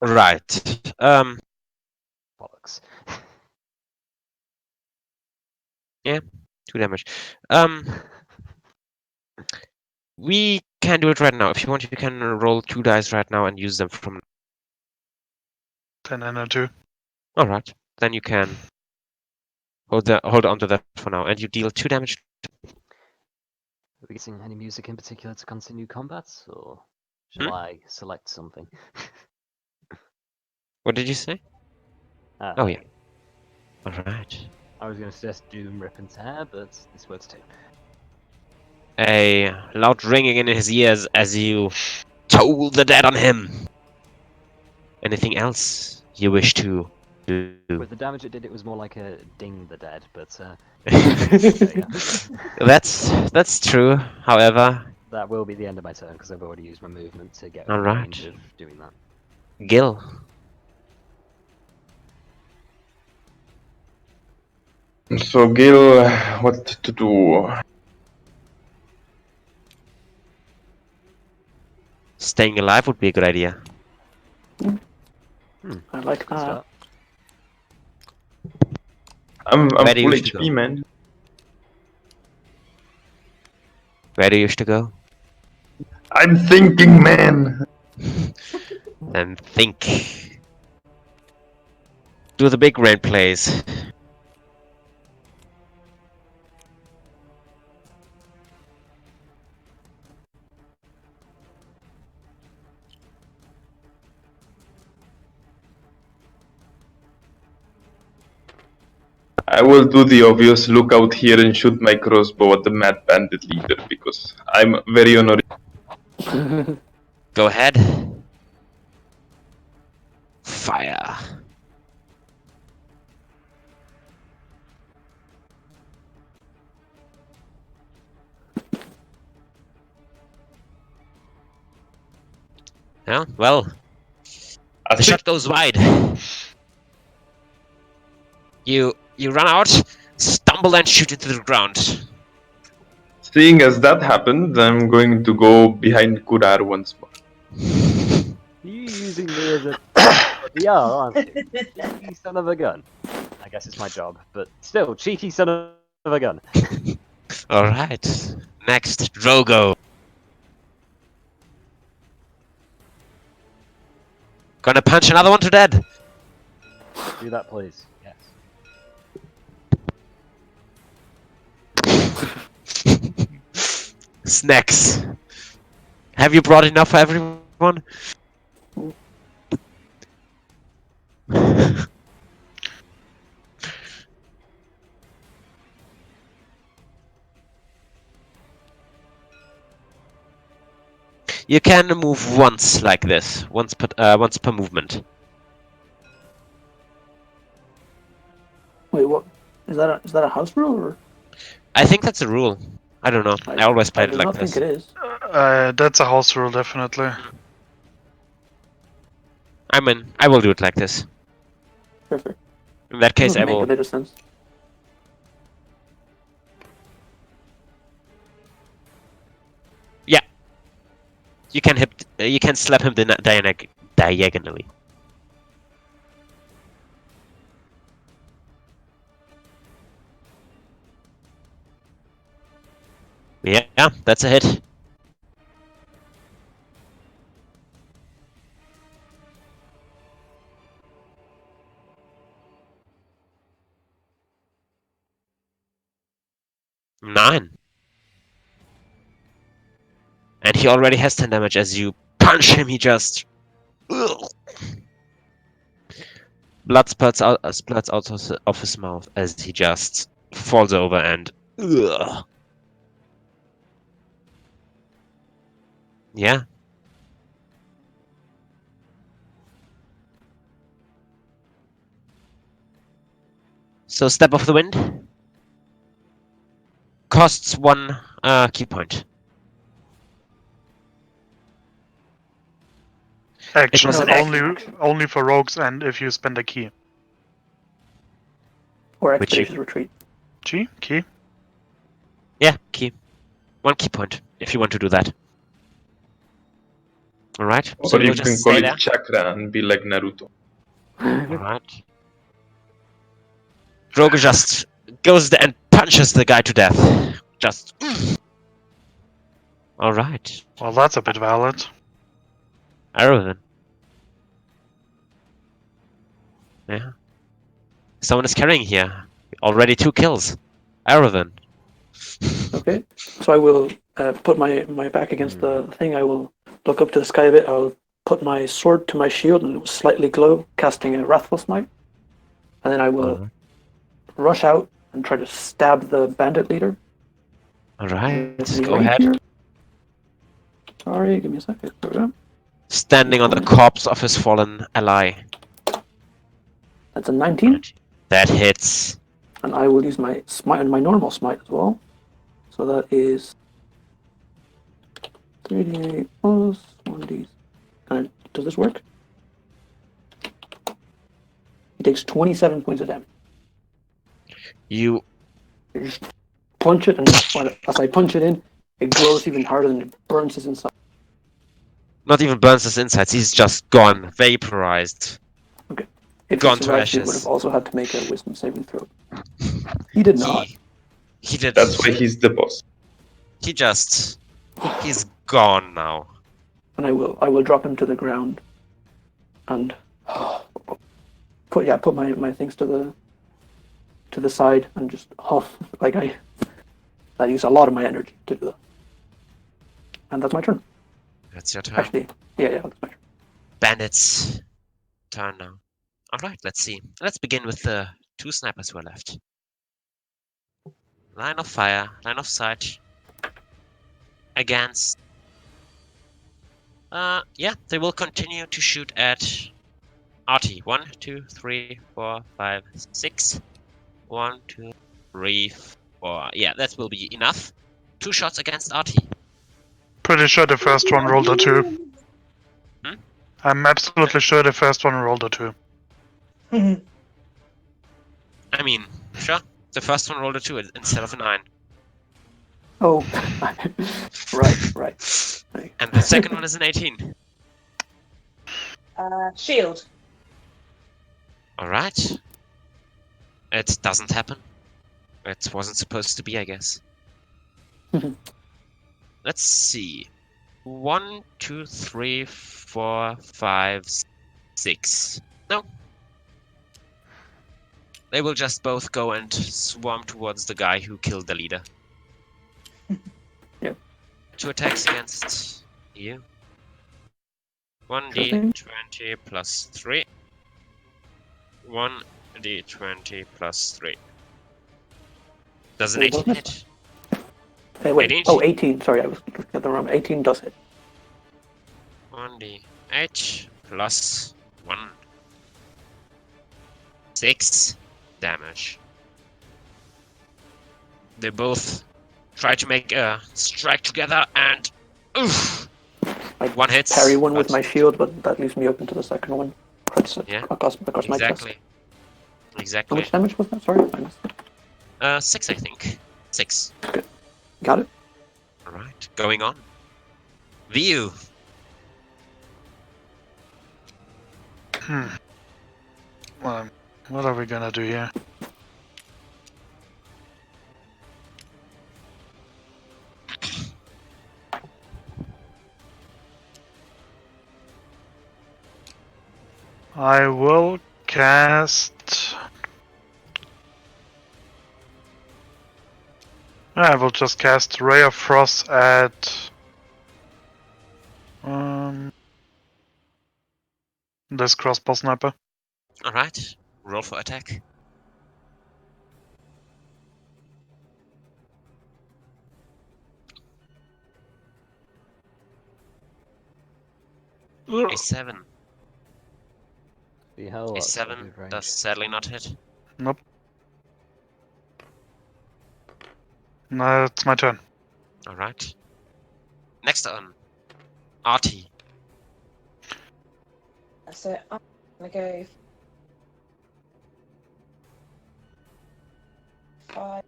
Right. Bollocks. 2 damage. We can do it right now. If you want, you can roll 2 dice right now and use them from. 10 and a 2. Alright. Then you can hold on to that for now, and you deal 2 damage. Are we getting any music in particular to continue combats, or shall I select something? What did you say? Ah, Oh yeah. Alright. I was going to suggest Doom, Rip, and Tear, but this works too. A loud ringing in his ears as you toll the dead on him. Anything else you wish to do? With the damage it did, it was more like a ding the dead, but yeah. That's true. However, That will be the end of my turn because I've already used my movement to get All within right. range of doing that. Gil. So, Gil, what to do? Staying alive would be a good idea. I like Good that. start. I'm Where do you full wish to HP, go? man. Where do you wish to go? I'm thinking, man. And think. Do the big rain plays. I will do the obvious, look out here and shoot my crossbow at the mad bandit leader because I'm very honored. Go ahead. Fire. Yeah, well, I the think, shot goes wide. You run out, stumble and shoot into the ground. seeing as that happened, I'm going to go behind Kurar once more. You using me as a yeah, aren't you? Cheeky son of a gun. I guess it's my job, but still, cheeky son of a gun. Alright. Next, Drogo. Gonna punch another one to dead. Do that, please. Yes. Snacks. Have you brought enough for everyone? You can move once like this, once per movement. Wait, what? Is that a house rule or? I think that's a rule. I don't know. I always I played do it like not this. think it is. That's a house rule, definitely. I will do it like this. Perfect. In that case, Doesn't I make a will. bit of sense. You can hit. You can slap him diagonally. Yeah, that's a hit. Nine. And he already has 10 damage as you punch him. He just. Ugh. Blood splats out of his mouth as he just falls over and. Ugh. Yeah. So Step of the Wind costs 1 key point. Action was an only for rogues and if you spend a key. Or Which you- expeditious retreat. G? Key? Yeah, key. 1 key point if you want to do that. Alright, so Or we'll you just can call stay it there. chakra and be like Naruto. Alright. Drogo just goes there and punches the guy to death. Just. Alright. Well, that's a bit valid. Aravan. Yeah. Someone is carrying here. Already 2 kills. Aravan. Okay, so I will put my back against the thing. I will look up to the sky a bit. I'll put my sword to my shield and it will slightly glow, casting a Wrathful Smite. And then I will Alright. rush out and try to stab the bandit leader. Alright. With Go rage ahead. here. Sorry, give me a second. There we go. Standing on the corpse of his fallen ally. That's a 19, That hits. and I will use my smite and my normal smite as well. So that is 3d8 plus 1d. Does this work? He takes 27 points of damage. You. You just punch it, and as I punch it in, it glows even harder and it burns his inside. Not even burns his insides, he's just gone. Vaporized. If Gone he to survived, he would ashes. have also had to make a wisdom saving throw. He did not. He did. That's why he's the boss. He just. He's gone now. And I will drop him to the ground and put my things to the side and just huff like I use a lot of my energy to do that. And that's my turn. That's your turn. Actually, yeah, that's my turn. Bandits. Turn now. Alright, let's see. Let's begin with the 2 snipers who are left. Line of fire, line of sight. Against. Yeah, they will continue to shoot at RT. 1, 2, 3, 4, 5, 6. 1, 2, 3, 4. Yeah, that will be enough. 2 shots against RT. Pretty sure the first one rolled a 2. Hmm? I'm absolutely sure the first one rolled a 2. I mean, sure. The first one rolled a 2 instead of a 9. Oh, right. And the second one is an 18. Shield. Alright. It doesn't happen. It wasn't supposed to be, I guess. Let's see. 1, 2, 3, 4, 5, 6. No. They will just both go and swarm towards the guy who killed the leader. Yep. 2 attacks against you. 1d20 plus 3. 1d20 plus 3. Does an Wait, 18 what? hit? Hey, wait. 18? Oh, 18. Sorry, I was looking at the wrong. 18 does hit. 1d8 plus 1. 6 damage. They both try to make a strike together and oof! I One hits. parry one with but- my shield, but that leaves me open to the second one. Yeah. Across my chest. Exactly. How Exactly. much damage was that? Sorry, I missed it. 6, I think. 6. Got it. Alright, going on. View. What are we gonna do here? I will cast... I will just cast Ray of Frost at... this crossbow sniper. Alright. Roll for attack. A 7. See how A that's 7 good range. does sadly not hit. Nope. No, it's my turn. Alright. Next on. Artie. So I'm gonna go 5.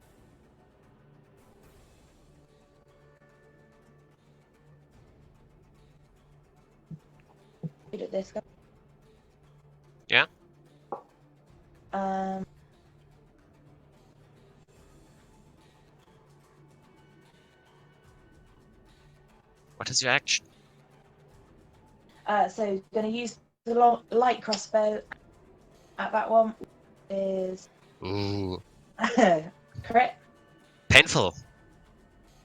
Shoot at this guy. Yeah? What is your action? So gonna use the light crossbow at that one. Is Ooh. correct. Painful.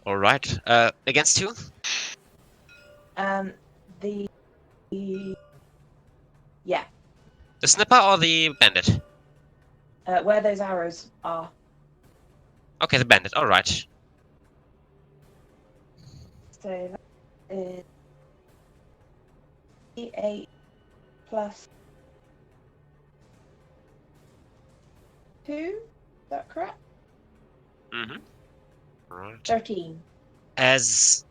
Alright. Against who? The yeah, The snipper or the bandit? where those arrows are. Okay, the bandit. Alright. So that is D8 plus 2. Is that correct? Mm-hmm. Alright. 13. As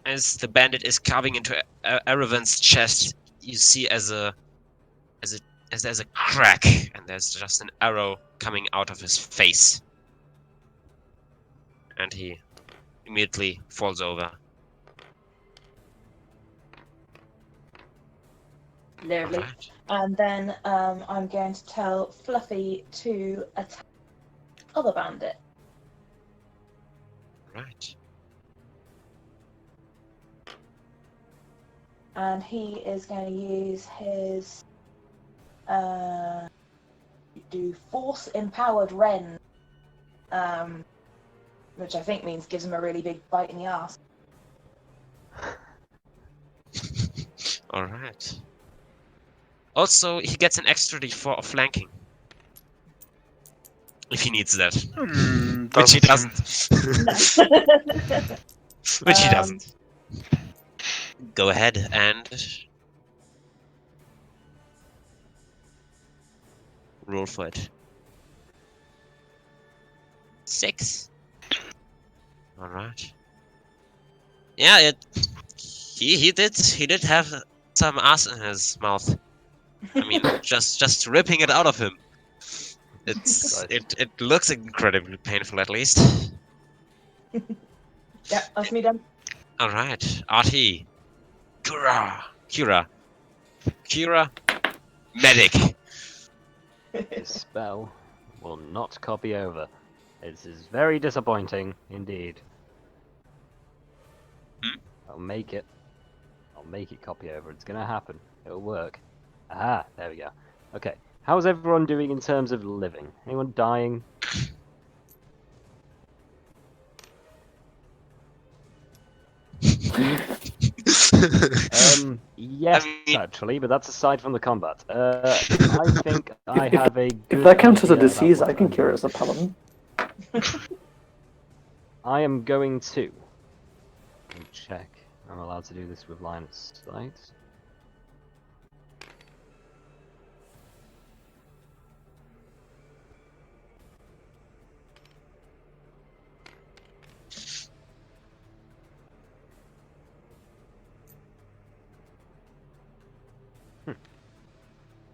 the bandit is carving into Aravan's chest, you see as there's a crack and there's just an arrow coming out of his face, and he immediately falls over. Lovely. Alright. And then I'm going to tell Fluffy to attack the other bandit. Right. And he is going to use his do force empowered Ren, which I think means gives him a really big bite in the ass. Alright. Also, he gets an extra d4 of flanking. If he needs that. Which he doesn't. Which he doesn't. Go ahead and roll for it. 6. Alright. Yeah, he did have some ass in his mouth. I mean, just ripping it out of him. It looks incredibly painful, at least. Yeah, that's me done. All right, RT, Kira, medic. This spell will not copy over. This is very disappointing indeed. I'll make it copy over. It's gonna happen. It'll work. Aha, there we go. Okay, how's everyone doing in terms of living? Anyone dying? Yes, I mean- actually, but that's aside from the combat. I think I have a good If that counts as a idea about disease, what I can I'm cure going it as a paladin. I am going to let me check. I'm allowed to do this with line of sight.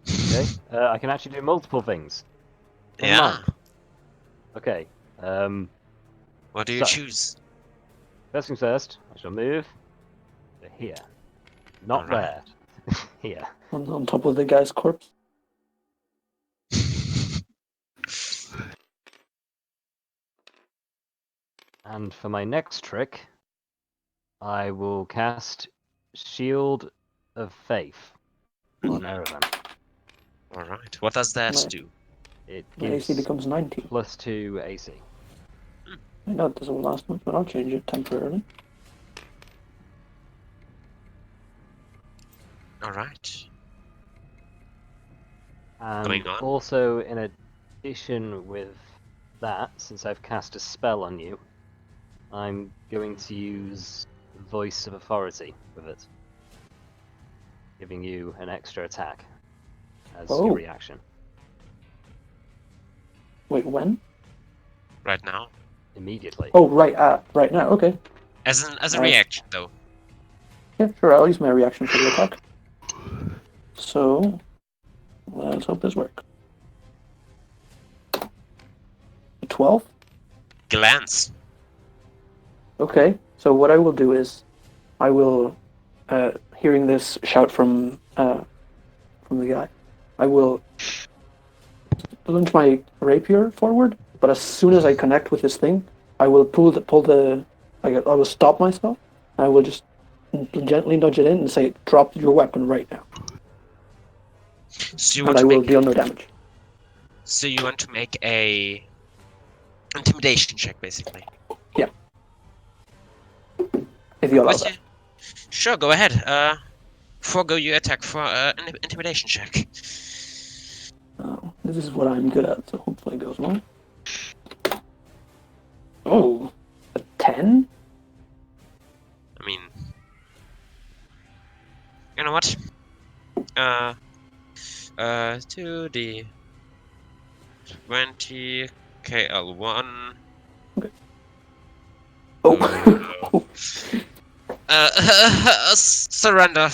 Okay, I can actually do multiple things. Never Yeah. mind. Okay. What do you So- choose? First things first, I shall move to here. Not Alright. there. Yeah. on top of the guy's corpse. And for my next trick, I will cast Shield of Faith on Erevan. Alright, what does that Right. do? It My AC gives becomes 19. +2 AC. I know it doesn't last much, but I'll change it temporarily. Alright. And Going on. also, in addition with that, since I've cast a spell on you, I'm going to use Voice of Authority with it, giving you an extra attack as Oh. your reaction. Wait, when? Right now. Oh, Immediately. right now. Okay. As a Uh, reaction, though. Yeah, sure. I'll use my reaction for the attack. So, let's hope this works. 12. Glance. Okay. So what I will do is, I will, hearing this shout from the guy, I will launch my rapier forward. But as soon as I connect with this thing, I will I will stop myself. I will just gently nudge it in and say, "Drop your weapon right now," So you and want I to will make deal no damage. so you want to make a intimidation check, basically. If you allow Which, that. sure, go ahead. Forgo your attack for an intimidation check. This is what I'm good at, so hopefully it goes well. Oh, a 10? I mean, you know what? 2d 20 KL1. Oh. Surrender.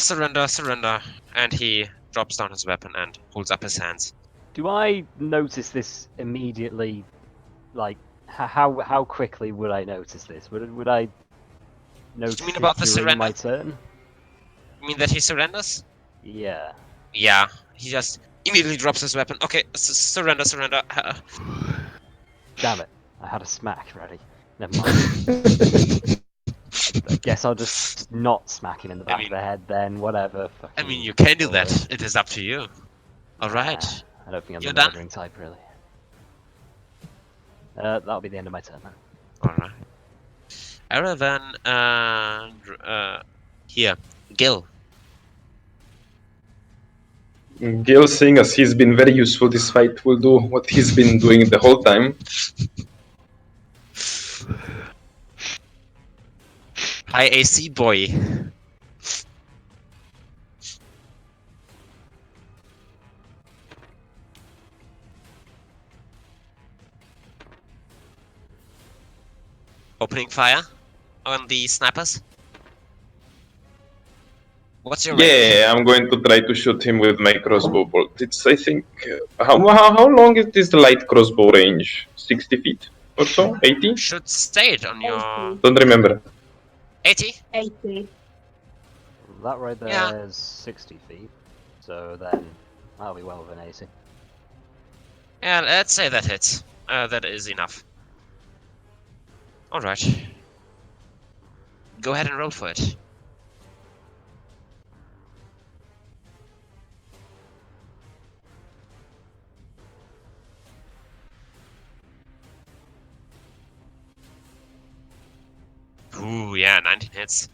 And he drops down his weapon and holds up his hands. Do I notice this immediately? Like, how quickly would I notice this? Would I notice mean it about the during my surrender? turn? You mean that he surrenders? Yeah. Yeah, he just immediately drops his weapon. Okay, surrender. Damn it! I had a smack ready. Never mind. I guess I'll just not smack him in the back of the head then. Whatever. I mean, you can do Sorry. that. It is up to you. Alright. I don't think I'm You're the done? murdering type, really. That'll be the end of my turn then. Alright. Aravan and here, Gil. Gil, seeing as he's been very useful this fight, will do what he's been doing the whole time. High AC boy. Opening fire on the snipers. What's your range? Yeah, I'm going to try to shoot him with my crossbow bolt. It's, I think, how long is the light crossbow range? 60 feet or so? 80? Should stay it on your 80. Don't remember. 80. 80. That right there Yeah. is 60 feet, so then that'll be well within AC. Yeah, let's say that hits. That is enough. Alright. Go ahead and roll for it. Ooh, yeah, 19 hits.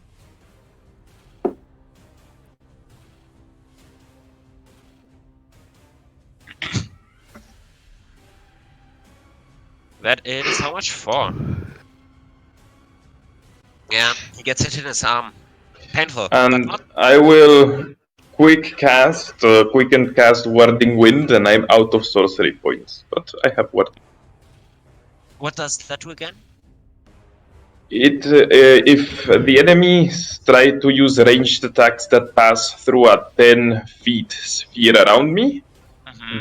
That is how much for? Yeah, he gets hit in his arm. Painful, but And not. I will quicken cast Warding Wind, and I'm out of sorcery points. But I have Warding. What does that do again? If the enemies try to use ranged attacks that pass through a 10 feet sphere around me,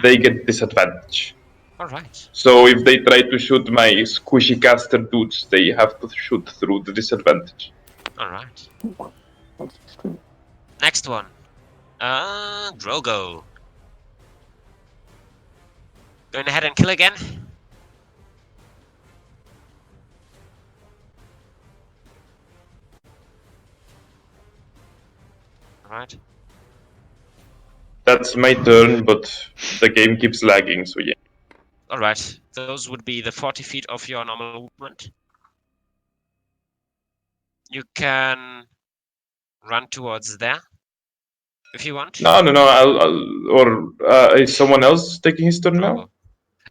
they get disadvantage. Alright. So if they try to shoot my squishy caster dudes, they have to shoot through the disadvantage. Alright. That's extreme. Next one. Drogo. Going ahead and kill again? Alright. That's my turn, but the game keeps lagging, so yeah. Alright. Those would be the 40 feet of your normal movement. You can run towards there if you want. No. Is someone else taking his turn now?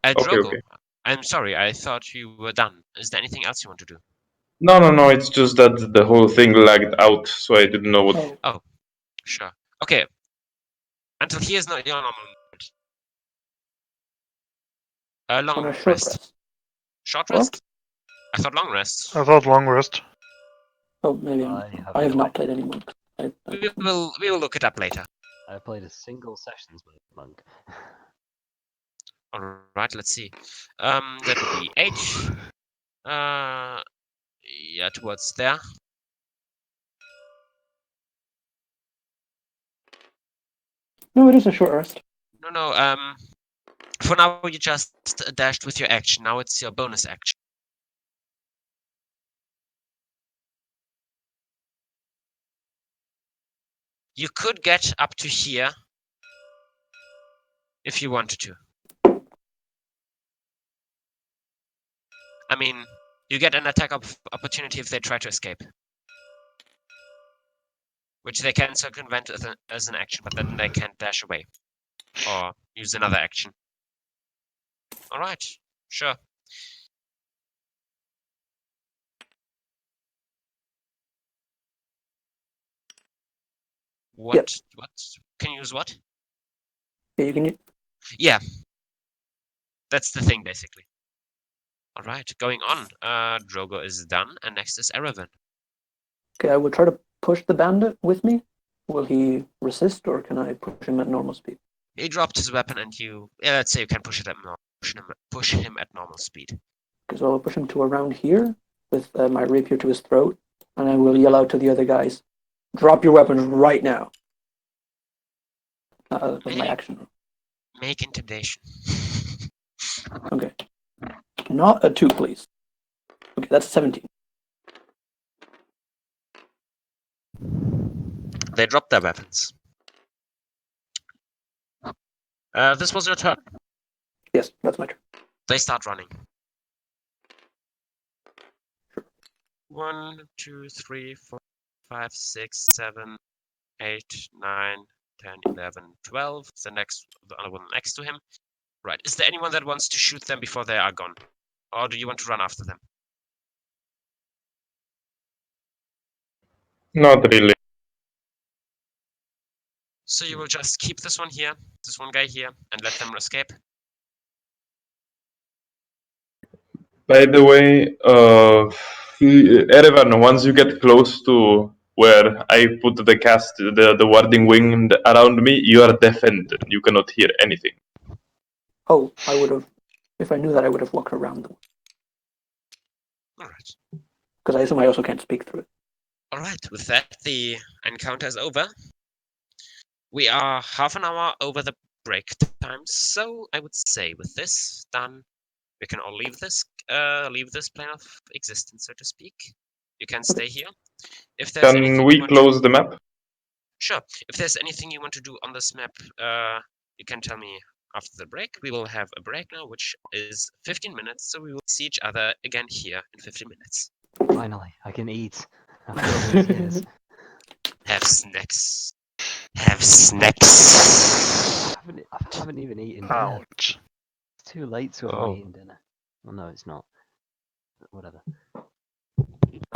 Drogo. Okay, Drogo. okay. I'm sorry, I thought you were done. Is there anything else you want to do? No. It's just that the whole thing lagged out, so I didn't know what. Oh, Sure. Okay. Until here is not your normal movement. on Long a short rest. rest. Short What? rest? I thought long rest. I thought long rest. Oh, maybe I have not played any monk. We will look it up later. I played a single sessions with Monk. Alright, let's see. That would be 8. Yeah, towards there. No, it is a short rest. No, for now you just dashed with your action. Now it's your bonus action. You could get up to here if you wanted to. I mean, you get an attack opportunity if they try to escape. Which they can circumvent as an action, but then they can't dash away. Or use another action. Alright, sure. What? Yep. What? Can you use what? Yeah, you can. Yeah. That's the thing, basically. Alright, going on. Drogo is done, and next is Erevan. Okay, I will try to push the bandit with me. Will he resist, or can I push him at normal speed? He dropped his weapon, and you... Yeah, let's say you can push him at normal speed. Okay, so I'll push him to around here with my rapier to his throat, and I will yell out to the other guys, "Drop your weapons right now!" With my action. Make intimidation. Okay. Not a 2, please. Okay, that's 17. They dropped their weapons. This was your turn. Yes, that's my turn. They start running. 1, 2, 3, 4, 5, 6, 7, 8, 9, 10, 11, 12. The other one next to him. Right. Is there anyone that wants to shoot them before they are gone? Or do you want to run after them? Not really. So you will just keep this one here, this one guy here, and let them escape? By the way, Erevan, once you get close to where I put the warding wing around me, you are deafened. You cannot hear anything. Oh, I would have. If I knew that, I would have walked around them. Alright. Because I assume I also can't speak through it. Alright, with that, the encounter is over. We are half an hour over the break time, so I would say with this done, we can all leave this plane of existence, so to speak. You can stay here. If there's Can anything we close the map? Sure. If there's anything you want to do on this map, you can tell me after the break. We will have a break now, which is 15 minutes, so we will see each other again here in 15 minutes. Finally, I can eat. After all these years. Have snacks. Have snacks. I haven't even eaten dinner. Ouch. It's too late to have eaten dinner. Well, no, it's not. But whatever.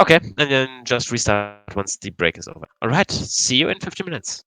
Okay, and then just restart once the break is over. Alright, see you in 15 minutes.